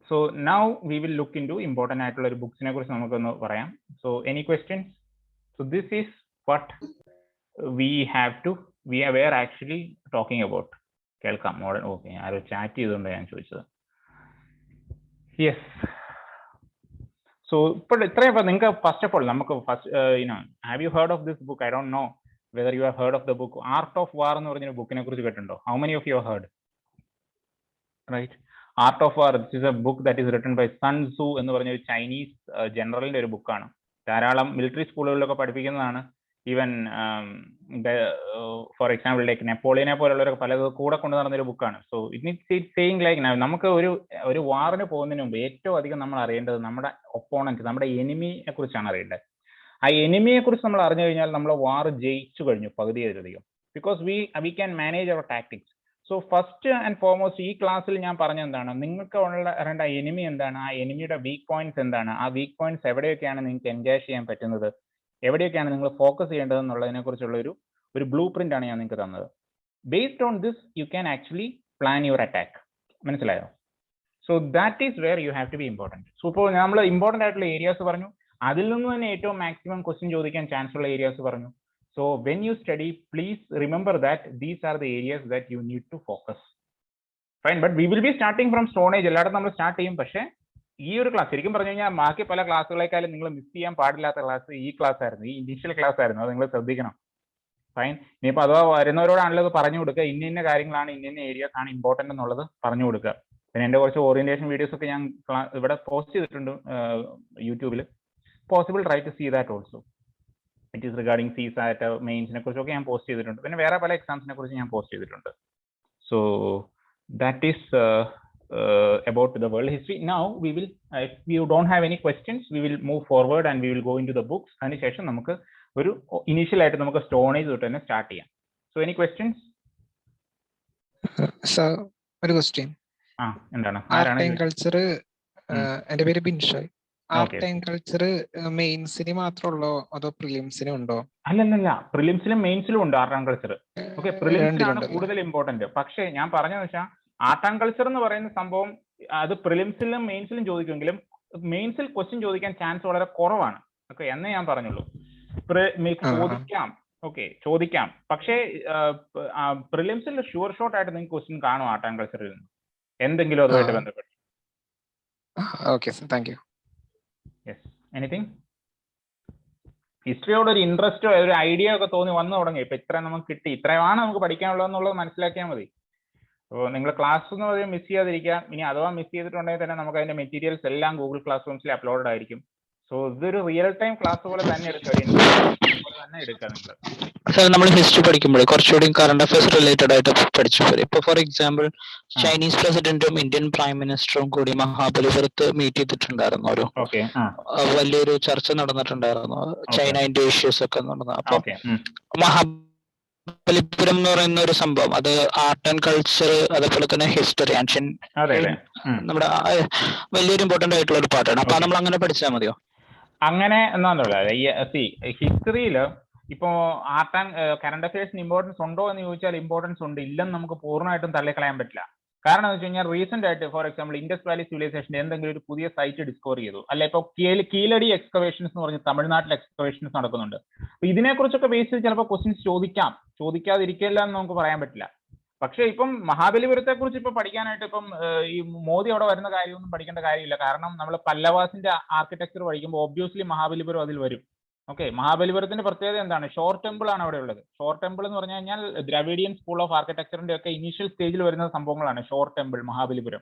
So now we will look into important ആയിട്ടുള്ള ഒരു ബുക്സിനെ കുറിച്ച് നമുക്കൊന്ന് പറയാം. So any questions? So this is what we were actually talking about. കേൾക്കാം മോഡേൺ. ഓക്കെ, ആരോ ചാറ്റ് ചെയ്തുകൊണ്ട് ഞാൻ ചോദിച്ചത്. യെസ്, സോ ഇപ്പോൾ ഇത്രയും നിങ്ങൾക്ക് ഫസ്റ്റ് ഓഫ് ഓൾ നമുക്ക് have you heard of this book? I don't know whether you have heard of the book art of war എന്ന് പറഞ്ഞൊരു ബുക്കിനെ കുറിച്ച് കേട്ടിട്ടുണ്ടോ? How many of you heard? Right, art of war is a book that is written by Sun Tzu എന്ന് പറഞ്ഞ ഒരു Chinese ജനറലിന്റെ ഒരു ബുക്കാണ്. ധാരാളം മിലിറ്ററി സ്കൂളുകളിലൊക്കെ പഠിപ്പിക്കുന്നതാണ്. ഈവൻ ഫോർ എക്സാമ്പിൾ ലൈക്ക് നെപ്പോളിയനെ പോലുള്ളവരൊക്കെ പലത് കൂടെ കൊണ്ടു നടന്നൊരു ബുക്കാണ്. സോ ഇറ്റ് സേയിങ് ലൈക്ക് നമുക്ക് ഒരു വാറിന് പോകുന്നതിന് മുമ്പ് ഏറ്റവും അധികം നമ്മൾ അറിയേണ്ടത് നമ്മുടെ ഒപ്പോണന്റ്, നമ്മുടെ എനിമിയെ കുറിച്ചാണ് അറിയേണ്ടത്. ആ എനിമിയെ കുറിച്ച് നമ്മൾ അറിഞ്ഞു കഴിഞ്ഞാൽ നമ്മൾ വാർ ജയിച്ചു കഴിഞ്ഞു പകുതിയിലധികം. Because we can manage our tactics. So first and foremost ഈ ക്ലാസ്സിൽ ഞാൻ പറഞ്ഞ എന്താണ്, നിങ്ങൾക്ക് ഉള്ള എനിമി എന്താണ്, ആ എനിമിയുടെ വീക്ക് പോയിന്റ്സ് എന്താണ്, ആ വീക്ക് പോയിന്റ്സ് എവിടെയൊക്കെയാണ് നിങ്ങൾക്ക് എൻഗേജ് ചെയ്യാൻ പറ്റുന്നത്, എവിടെയൊക്കെയാണ് നിങ്ങൾ ഫോക്കസ് ചെയ്യേണ്ടത് എന്നുള്ളതിനെ കുറിച്ചുള്ള ഒരു ബ്ലൂ പ്രിന്റ് ആണ് ഞാൻ നിങ്ങൾക്ക് തന്നത്. Based on this you can actually plan your attack. മനസ്സിലായോ? So that is where you have to be important. So ഇപ്പോൾ നമ്മൾ ഇമ്പോർട്ടൻ്റ് ആയിട്ടുള്ള ഏരിയാസ് പറഞ്ഞു, അതിൽ നിന്ന് തന്നെ ഏറ്റവും മാക്സിമം ക്വസ്റ്റ്യൻ ചോദിക്കാൻ ചാൻസ് ഉള്ള ഏരിയാസ് പറഞ്ഞു. So when you study please remember that these are the areas that you need to focus. Fine, but we will be starting from stone age. എല്ലായിടത്തും നമ്മൾ സ്റ്റാർട്ട് ചെയ്യും. പക്ഷേ ഈ ഒരു ക്ലാസ് ശരിക്കും പറഞ്ഞു കഴിഞ്ഞാൽ ബാക്കി പല ക്ലാസ്സുകളെക്കാളും നിങ്ങൾ മിസ് ചെയ്യാൻ പാടില്ലാത്ത ക്ലാസ് ഈ ക്ലാസ് ആയിരുന്നു, ഈ ഇനീഷ്യൽ ക്ലാസ് ആയിരുന്നു. അത് നിങ്ങൾ ശ്രദ്ധിക്കണം. ഫൈൻ, ഇനിയിപ്പോൾ അഥവാ വരുന്നവരോടാണല്ലോ ഇത് പറഞ്ഞു കൊടുക്കുക, ഇന്ന കാര്യങ്ങളാണ്, ഇന്ന ഏരിയാസ് ആണ് ഇമ്പോർട്ടൻ്റ് എന്നുള്ളത് പറഞ്ഞു കൊടുക്കുക. പിന്നെ എൻ്റെ കുറച്ച് ഓറിയന്റേഷൻ വീഡിയോസ് ഒക്കെ ഞാൻ ഇവിടെ പോസ്റ്റ് ചെയ്തിട്ടുണ്ട് യൂട്യൂബിൽ. Possible try to see that also. It is regarding CSAT മെയിൻസിനെ കുറിച്ചൊക്കെ ഞാൻ പോസ്റ്റ് ചെയ്തിട്ടുണ്ട്. പിന്നെ വേറെ പല എക്സാംസിനെ കുറിച്ച് ഞാൻ പോസ്റ്റ് ചെയ്തിട്ടുണ്ട്. So that is about the world history. Now we will if you don't have any questions we will move forward and we will go into the books. അതിനുശേഷം നമുക്ക് ഒരു ഇനീഷ്യൽ ആയിട്ട് നമുക്ക് സ്റ്റോൺ ഏജ് തൊട്ട് തന്നെ start ചെയ്യാം. So any questions? Sir ഒരു question. എന്താണ്? Art and culture. എൻ്റെ പേര് ബിൻഷോയ്. ആർട്ട് ആൻഡ് കൾച്ചർ മെയിൻസിന് മാത്രമുള്ളോ അതോ പ്രിലിംസിനും ഉണ്ടോ? അല്ലല്ല, പ്രിലിംസിലും മെയിൻസിലും ഉണ്ട് ആർട്ട് ആൻഡ് കൾച്ചർ. ഓക്കെ, പ്രിലിംസിലാണ് കൂടുതൽ ഇമ്പോർട്ടന്റ്. പക്ഷേ ഞാൻ പറഞ്ഞതെന്ന് വെച്ചാൽ ആർട്ട് ആൻഡ് കൾച്ചർ എന്ന് പറയുന്ന സംഭവം അത് പ്രിലിംസിലും മെയിൻസിലും ചോദിക്കുമെങ്കിലും മെയിൻസിൽ ക്വസ്റ്റ്യൻ ചോദിക്കാൻ ചാൻസ് വളരെ കുറവാണ്. ഓക്കെ, എന്നേ ഞാൻ പറഞ്ഞുള്ളൂ. ചോദിക്കാം, ഓക്കെ ചോദിക്കാം. പക്ഷേ പ്രിലിംസിൽ ഷുവർ ഷോട്ട് ആയിട്ട് നിങ്ങൾക്ക് ക്വസ്റ്റ്യൻ കാണും ആർട്ട് ആൻഡ് കൾച്ചറിൽ നിന്ന് എന്തെങ്കിലും അതുമായിട്ട് ബന്ധപ്പെട്ട്. Okay sir, thank you. Yes, anything? ഹിസ്റ്ററിയോട് ഒരു ഇൻട്രസ്റ്റോ ഒരു ഐഡിയ ഒക്കെ തോന്നി വന്നു തുടങ്ങി. ഇപ്പൊ ഇത്ര നമുക്ക് കിട്ടി, ഇത്രയാണ് നമുക്ക് പഠിക്കാനുള്ളതെന്നുള്ളത് മനസ്സിലാക്കിയാൽ മതി. അപ്പോൾ നിങ്ങൾ ക്ലാസ് എന്ന് പറയുമ്പോൾ മിസ് ചെയ്യാതിരിക്കുക. ഇനി അഥവാ മിസ് ചെയ്തിട്ടുണ്ടെങ്കിൽ തന്നെ നമുക്ക് അതിന്റെ മെറ്റീരിയൽസ് എല്ലാം ഗൂഗിൾ ക്ലാസ് റൂംസിൽ അപ്ലോഡ് ആയിരിക്കും. സോ ഇതൊരു റിയൽ ടൈം ക്ലാസ് പോലെ തന്നെ എടുക്കുക, തന്നെ എടുക്കുക നിങ്ങൾ. സാർ നമ്മൾ ഹിസ്റ്ററി പഠിക്കുമ്പോൾ കുറച്ചുകൂടി കറണ്ട് അഫയേഴ്സ് റിലേറ്റഡ് ആയിട്ട് പഠിച്ചു പോരും. ഇപ്പൊ ഫോർ എക്സാമ്പിൾ ചൈനീസ് പ്രസിഡന്റും ഇന്ത്യൻ പ്രൈം മിനിസ്റ്ററും കൂടി മഹാബലിപുരത്ത് മീറ്റ് ചെയ്തിട്ടുണ്ടായിരുന്നു. ഒരു വലിയൊരു ചർച്ച നടന്നിട്ടുണ്ടായിരുന്നു. ചൈന ഇന്ത്യ ഇഷ്യൂസ് ഒക്കെ നടന്നു. അപ്പൊ മഹാബലിപുരം എന്ന് പറയുന്ന ഒരു സംഭവം അത് ആർട്ട് ആൻഡ് കൾച്ചർ അതേപോലെ തന്നെ ഹിസ്റ്ററി ആൻഷ്യൻ നമ്മുടെ വലിയൊരു ഇമ്പോർട്ടന്റ് ആയിട്ടുള്ള ഒരു പാർട്ടാണ്. അപ്പൊ നമ്മൾ അങ്ങനെ പഠിച്ചാൽ മതിയോ? അങ്ങനെ എന്നാന്നുള്ളത് ഹിസ്റ്ററിയിൽ ഇപ്പോ ആർട്ട് ആൻഡ് കറണ്ട് അഫയേഴ്സിന് ഇമ്പോർട്ടൻസ് ഉണ്ടോ എന്ന് ചോദിച്ചാൽ ഇമ്പോർട്ടൻസ് ഉണ്ട്. ഇല്ലെന്ന് നമുക്ക് പൂർണ്ണമായിട്ടും തള്ളിക്കളയാൻ പറ്റില്ല. കാരണം എന്ന് വെച്ച് കഴിഞ്ഞാൽ റീസെന്റ് ആയിട്ട് ഫോർ എക്സാമ്പിൾ ഇൻഡസ് വാലി സിവിലൈസേഷന്റെ എന്തെങ്കിലും ഒരു പുതിയ സൈറ്റ് ഡിസ്കവർ ചെയ്തു, അല്ല ഇപ്പോൾ കീലടി എക്സ്കവേഷൻസ് എന്ന് പറഞ്ഞ് തമിഴ്നാട്ടിൽ എക്സ്കവേഷൻസ് നടക്കുന്നുണ്ട്. അപ്പൊ ഇതിനെക്കുറിച്ചൊക്കെ ബേസ് ചെയ്ത് ചിലപ്പോൾ ക്വസ്റ്റ്യൻസ് ചോദിക്കാതിരിക്കില്ല എന്ന് നമുക്ക് പറയാൻ പറ്റില്ല. പക്ഷേ ഇപ്പം മഹാബലിപുരത്തെ കുറിച്ച് ഇപ്പൊ പഠിക്കാനായിട്ട് ഇപ്പം ഈ മോദി അവിടെ വരുന്ന കാര്യമൊന്നും പഠിക്കേണ്ട കാര്യമില്ല. കാരണം നമ്മൾ പല്ലവാസിന്റെ ആർക്കിടെക്ചർ പഠിക്കുമ്പോൾ ഒബ്വിയസ്ലി മഹാബലിപുരം അതിൽ വരും. ഓക്കെ, മഹാബലിപുരത്തിന്റെ പ്രത്യേകത എന്താണ്? ഷോർ ടെമ്പിൾ ആണ് അവിടെ ഉള്ളത്. ഷോർ ടെമ്പിൾ എന്ന് പറഞ്ഞു കഴിഞ്ഞാൽ ദ്രാവിഡിയൻ സ്കൂൾ ഓഫ് ആർക്കിടെക്ചറിന്റെ ഒക്കെ ഇനീഷ്യൽ സ്റ്റേജിൽ വരുന്ന സംഭവങ്ങളാണ് ഷോർ ടെമ്പിൾ, മഹാബലിപുരം.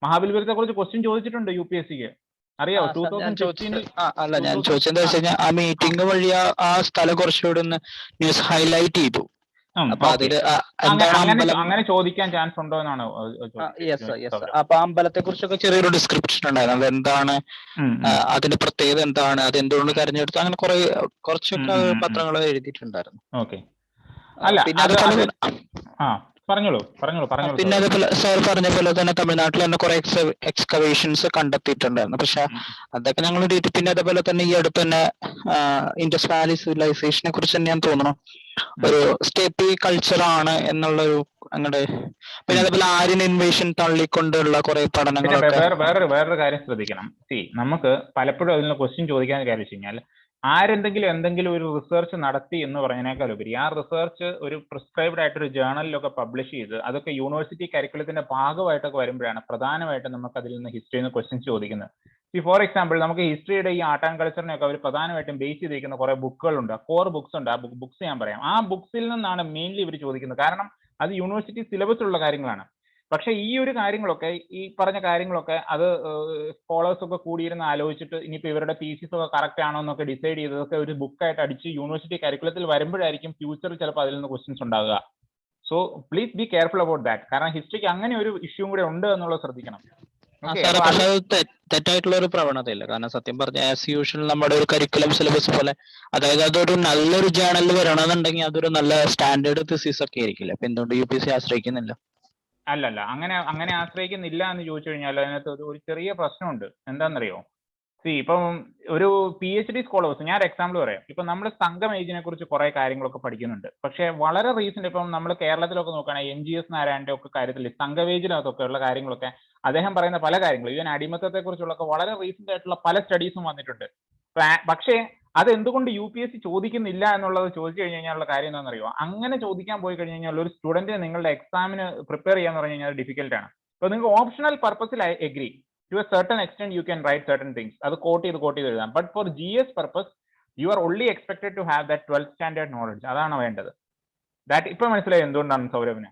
മഹാബലിപുരത്തെ കുറിച്ച് ക്വസ്റ്റ്യൻ ചോദിച്ചിട്ടുണ്ട് UPSCക്ക്, അറിയാവോ? 2015 അല്ല, ഞാൻ ചോദിച്ചെന്താ വെച്ച് കഴിഞ്ഞാൽ ആ മീറ്റിംഗ് വഴി ആ സ്ഥലം കുറച്ചുകൂടി ഒന്ന് ന്യൂസ് ഹൈലൈറ്റ് ചെയ്തു. അപ്പൊ okay. അതില് എന്താണ് അമ്പലം? അങ്ങനെ ചോദിക്കാൻ ചാൻസ് ഉണ്ടോ എന്നാണ് യെസ്. അപ്പൊ അമ്പലത്തെ കുറിച്ചൊക്കെ ചെറിയൊരു ഡിസ്ക്രിപ്ഷൻ ഉണ്ടായിരുന്നു. അത് എന്താണ്, അതിന്റെ പ്രത്യേകത എന്താണ്, അത് എന്തുകൊണ്ട് തെരഞ്ഞെടുത്തു, അങ്ങനെ കുറച്ചൊക്കെ പത്രങ്ങൾ എഴുതിയിട്ടുണ്ടായിരുന്നു. ഓക്കെ. അല്ല പിന്നെ അതുപോലെ പറഞ്ഞോളൂ. പിന്നെ അതേപോലെ സാർ പറഞ്ഞ പോലെ തന്നെ തമിഴ്നാട്ടിൽ തന്നെ കുറെ എക്സ്കവേഷൻസ് കണ്ടെത്തിയിട്ടുണ്ടായിരുന്നു. പക്ഷെ അതൊക്കെ ഞങ്ങൾ പിന്നെ അതേപോലെ തന്നെ ഈ അടുത്ത് തന്നെ ഇൻഡസ് വാലി സിവിലൈസേഷനെ കുറിച്ച് തന്നെ ഞാൻ തോന്നണം ഒരു സ്റ്റേപ്പി കൾച്ചർ ആണ് എന്നുള്ളൊരു അങ്ങടെ. പിന്നെ അതേപോലെ ആര്യൻ ഇൻവേഷൻ തള്ളിക്കൊണ്ടുള്ള കുറെ പഠനങ്ങളൊക്കെ. വേറൊരു കാര്യം ശ്രദ്ധിക്കണം. നമുക്ക് പലപ്പോഴും അതിനുള്ള ക്വസ്റ്റ്യൻ ചോദിക്കാൻ കാര്യം വെച്ച് കഴിഞ്ഞാൽ എന്തെങ്കിലും ഒരു റിസർച്ച് നടത്തി എന്ന് പറഞ്ഞതിനേക്കാൾ ഉപരി ആ റിസർച്ച് ഒരു പ്രിസ്ക്രൈബ്ഡ് ആയിട്ടൊരു ജേർണലിലൊക്കെ പബ്ലിഷ് ചെയ്ത് അതൊക്കെ യൂണിവേഴ്സിറ്റി കരിക്കുലത്തിന്റെ ഭാഗമായിട്ടൊക്കെ വരുമ്പോഴാണ് പ്രധാനമായിട്ടും നമുക്ക് അതിൽ നിന്ന് ഹിസ്റ്ററിയിൽ നിന്ന് ക്വസ്റ്റ്യൻസ് ചോദിക്കുന്നത്. ഫോർ എക്സാമ്പിൾ, നമുക്ക് ഹിസ്റ്ററിയുടെ ഈ ആർട്ട് ആൻഡ് കൾച്ചറിനെയൊക്കെ അവർ പ്രധാനമായിട്ടും ബേസ് ചെയ്തിരിക്കുന്ന കുറെ ബുക്കുകളുണ്ട്, കോർ ബുക്സ് ഉണ്ട്. ആ ബുക്സ് ഞാൻ പറയാം. ആ ബുക്സിൽ നിന്നാണ് മെയിൻലി ഇവർ ചോദിക്കുന്നത്. കാരണം അത് യൂണിവേഴ്സിറ്റി സിലബസിലുള്ള കാര്യങ്ങളാണ്. പക്ഷെ ഈ ഒരു കാര്യങ്ങളൊക്കെ, ഈ പറഞ്ഞ കാര്യങ്ങളൊക്കെ അത് സ്കോളേഴ്സ് ഒക്കെ കൂടിയിരുന്ന് ആലോചിച്ചിട്ട് ഇനിയിപ്പോൾ ഇവരുടെ തീസിസ് ഒക്കെ കറക്റ്റ് ആണോ എന്നൊക്കെ ഡിസൈഡ് ചെയ്തതൊക്കെ ഒരു ബുക്കായിട്ട് അടിച്ച് യൂണിവേഴ്സിറ്റി കരിക്കുലത്തിൽ വരുമ്പോഴായിരിക്കും ഫ്യൂച്ചറിൽ ചിലപ്പോൾ അതിൽ നിന്ന് ക്വസ്റ്റ്യൻസ് ഉണ്ടാകുക. So please be careful about that. കാരണം ഹിസ്റ്ററിക്ക് അങ്ങനെ ഒരു ഇഷ്യൂ കൂടെ ഉണ്ട് എന്നുള്ളത് ശ്രദ്ധിക്കണം. തെറ്റായിട്ടുള്ള ഒരു പ്രവണതയില്ല. കാരണം സത്യം പറഞ്ഞ ആസ് യൂഷ്വൽ നമ്മുടെ ഒരു കരിക്കുലം സിലബസ് പോലെ, അതായത് അതൊരു നല്ലൊരു ജേണലിൽ വരണമെന്നുണ്ടെങ്കിൽ അതൊരു നല്ല സ്റ്റാൻഡേർഡ് തിസിസ് ഒക്കെ ആയിരിക്കില്ല. അപ്പൊ എന്തുകൊണ്ട് UPSC ആശ്രയിക്കുന്നില്ല? അല്ലല്ല, അങ്ങനെ ആശ്രയിക്കുന്നില്ല എന്ന് ചോദിച്ചു കഴിഞ്ഞാൽ അതിനകത്ത് ഒരു ചെറിയ പ്രശ്നമുണ്ട്. എന്താണെന്നറിയോ? ഇപ്പം ഒരു PhD സ്കോളേഴ്സ്, ഞാൻ എക്സാമ്പിൾ പറയാം. ഇപ്പം നമ്മൾ സംഘം ഏജിനെ കുറിച്ച് കുറെ കാര്യങ്ങളൊക്കെ പഠിക്കുന്നുണ്ട്. പക്ഷെ വളരെ റീസെന്റ് ഇപ്പം നമ്മൾ കേരളത്തിലൊക്കെ നോക്കുകയാണെങ്കിൽ MGS നാരായണന്റെ ഒക്കെ കാര്യത്തിൽ സംഘവേജിനകത്തൊക്കെ ഉള്ള കാര്യങ്ങളൊക്കെ അദ്ദേഹം പറയുന്ന പല കാര്യങ്ങളും, ഈവൻ അടിമത്തത്തെ കുറിച്ചുള്ള വളരെ റീസെന്റ് ആയിട്ടുള്ള പല സ്റ്റഡീസും വന്നിട്ടുണ്ട്. പക്ഷേ അത് എന്തുകൊണ്ട് UPSC ചോദിക്കുന്നില്ല എന്നുള്ളത് ചോദിച്ചു കഴിഞ്ഞ് കഴിഞ്ഞാലുള്ള കാര്യം എന്താണെന്നറിയോ? അങ്ങനെ ചോദിക്കാൻ പോയി കഴിഞ്ഞ് കഴിഞ്ഞാൽ ഒരു സ്റ്റുഡന്റിന് നിങ്ങളുടെ എക്സാമിന് പ്രിപ്പയർ ചെയ്യാന്ന് പറഞ്ഞു കഴിഞ്ഞാൽ ഡിഫിക്കൽട്ട് ആണ്. അപ്പോൾ നിങ്ങൾക്ക് ഓപ്ഷണൽ പർപ്പസിൽ agree to a certain extent you can write certain things. അത് കോട്ട് ചെയ്ത് എഴുതാം. But for GS purpose you are only expected to have that 12th standard knowledge. അതാണ് വേണ്ടത്. ദാറ്റ് ഇപ്പൊ മനസ്സിലായി എന്തുകൊണ്ടാണ് സൗരഭിന്?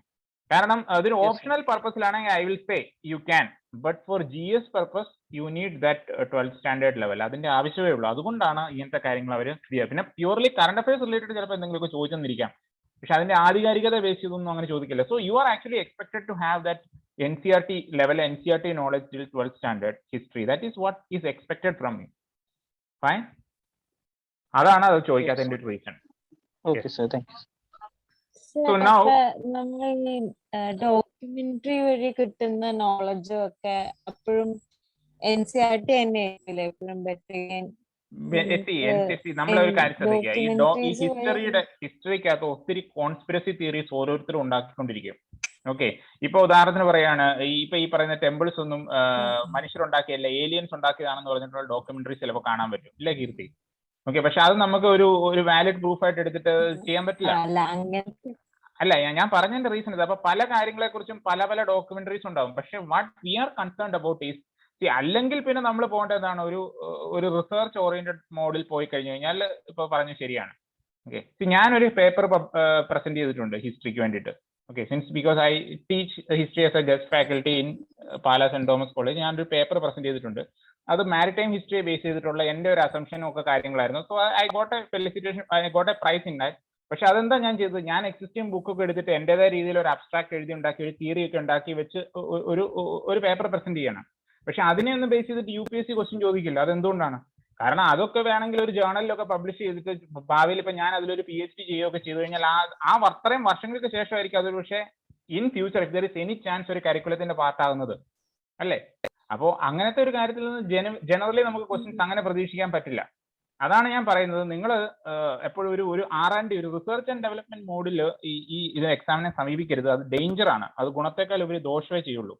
കാരണം അതൊരു ഓപ്ഷണൽ പർപ്പസിലാണെങ്കിൽ I will say you can, but for GS purpose you need that 12th standard level. അതിന്റെ ആവശ്യമേ ഉള്ളൂ. അതുകൊണ്ടാണ് ഇങ്ങനത്തെ കാര്യങ്ങൾ അവർ ക്ലിയർ. പിന്നെ പ്യൂർലി കറണ്ട് അഫയേഴ്സ് റിലേറ്റഡ് ചിലപ്പോൾ എന്തെങ്കിലുമൊക്കെ ചോദിച്ചെന്നിരിക്കാം. പക്ഷെ അതിന്റെ ആധികാരികത ബേസ് ചെയ്തൊന്നും അങ്ങനെ ചോദിക്കില്ല. So you are actually expected to have that NCERT level, NCERT knowledge till 12th standard history. That is what is expected from you. Fine. അതാണ് അത് ചോദിക്കാത്തതിന്റെ ഒരു reason. Okay sir, thank U. So now നമ്മൾ ഈ documentary വഴി കിട്ടുന്ന നോളജും ഒക്കെ അപ്പോഴും NCERT തന്നെ ആയിരിക്കില്ലേ എപ്പോഴും ബെറ്റർ? നമ്മളൊരു കാര്യം ശ്രദ്ധിക്കുക, ഈ ഹിസ്റ്ററിക്കകത്ത് ഒത്തിരി കോൺസ്പിറസി തിയറീസ് ഓരോരുത്തരും ഉണ്ടാക്കിക്കൊണ്ടിരിക്കും. ഓക്കെ, ഇപ്പൊ ഉദാഹരണത്തിന് പറയാണ്, ഈ പറയുന്ന ടെമ്പിൾസ് ഒന്നും മനുഷ്യരുണ്ടാക്കിയല്ല, ഏലിയൻസ് ഉണ്ടാക്കിയതാണെന്ന് പറഞ്ഞിട്ടുള്ള ഡോക്യുമെന്ററി ചിലപ്പോൾ കാണാൻ പറ്റും, ഇല്ല കീർത്തി? ഓക്കെ, പക്ഷെ അത് നമുക്ക് ഒരു വാലിഡ് പ്രൂഫ് ആയിട്ട് എടുത്തിട്ട് ചെയ്യാൻ പറ്റില്ല. അല്ല, ഞാൻ പറഞ്ഞതിന്റെ റീസൺ ഇത്. അപ്പൊ പല കാര്യങ്ങളെ കുറിച്ചും പല ഡോക്യുമെന്ററീസ് ഉണ്ടാവും. പക്ഷെ what we are concerned about is, അല്ലെങ്കിൽ പിന്നെ നമ്മൾ പോകേണ്ടതാണ് ഒരു റിസർച്ച് ഓറിയന്റഡ് മോഡിൽ പോയി കഴിഞ്ഞു കഴിഞ്ഞാൽ ഇപ്പൊ പറഞ്ഞു ശരിയാണ്. ഓക്കെ, ഞാനൊരു പേപ്പർ പ്രസന്റ് ചെയ്തിട്ടുണ്ട് ഹിസ്റ്ററിക്ക് വേണ്ടിയിട്ട്. Okay, since because I teach history as a guest faculty in Pala St. Thomas College, ഞാനൊരു പേപ്പർ പ്രസന്റ് ചെയ്തിട്ടുണ്ട്. അത് മാരിടൈം ഹിസ്റ്ററിയെ ബേസ് ചെയ്തിട്ടുള്ള എൻ്റെ ഒരു അസംഷനും ഒക്കെ കാര്യങ്ങളായിരുന്നു. So I got a felicitation, I got a prize in that. പക്ഷെ അതെന്താ ഞാൻ ചെയ്തത്, ഞാൻ എക്സിസ്റ്റിംഗ് ബുക്കൊക്കെ എടുത്തിട്ട് എൻ്റെതായ രീതിയിൽ ഒരു അബ്സ്ട്രാക്ട് എഴുതി ഉണ്ടാക്കി, ഒരു തിയറി ഒക്കെ ഉണ്ടാക്കി വെച്ച് ഒരു പേപ്പർ പ്രസന്റ് ചെയ്യണം. പക്ഷെ അതിനെ ഒന്ന് ബേസ് ചെയ്തിട്ട് UPSC ക്വസ്റ്റ്യൻ ചോദിക്കില്ല. അതെന്തുകൊണ്ടാണ്? കാരണം അതൊക്കെ വേണമെങ്കിൽ ഒരു ജേർണലിലൊക്കെ പബ്ലിഷ് ചെയ്തിട്ട് ഭാവിയിൽ ഇപ്പൊ ഞാൻ അതിലൊരു PhD ചെയ്യുകയൊക്കെ ചെയ്തു കഴിഞ്ഞാൽ ആ അത്രയും വർഷങ്ങൾക്ക് ശേഷമായിരിക്കും അതൊരു പക്ഷേ in future if there is any chance ഒരു കരിക്കുലത്തിന്റെ പാർട്ടാകുന്നത്, അല്ലേ? അപ്പോൾ അങ്ങനത്തെ ഒരു കാര്യത്തിൽ നിന്ന് ജനറലി നമുക്ക് ക്വസ്റ്റ്യൻസ് അങ്ങനെ പ്രതീക്ഷിക്കാൻ പറ്റില്ല. അതാണ് ഞാൻ പറയുന്നത്. നിങ്ങൾ എപ്പോഴും ഒരു R&D, ഒരു റിസർച്ച് ആൻഡ് ഡെവലപ്മെന്റ് മോഡിൽ ഇത് എക്സാമിനെ സമീപിക്കരുത്. അത് ഡേഞ്ചർ ആണ്. അത് ഗുണത്തെക്കാൾ ഉപരി ദോഷമേ ചെയ്യുള്ളൂ.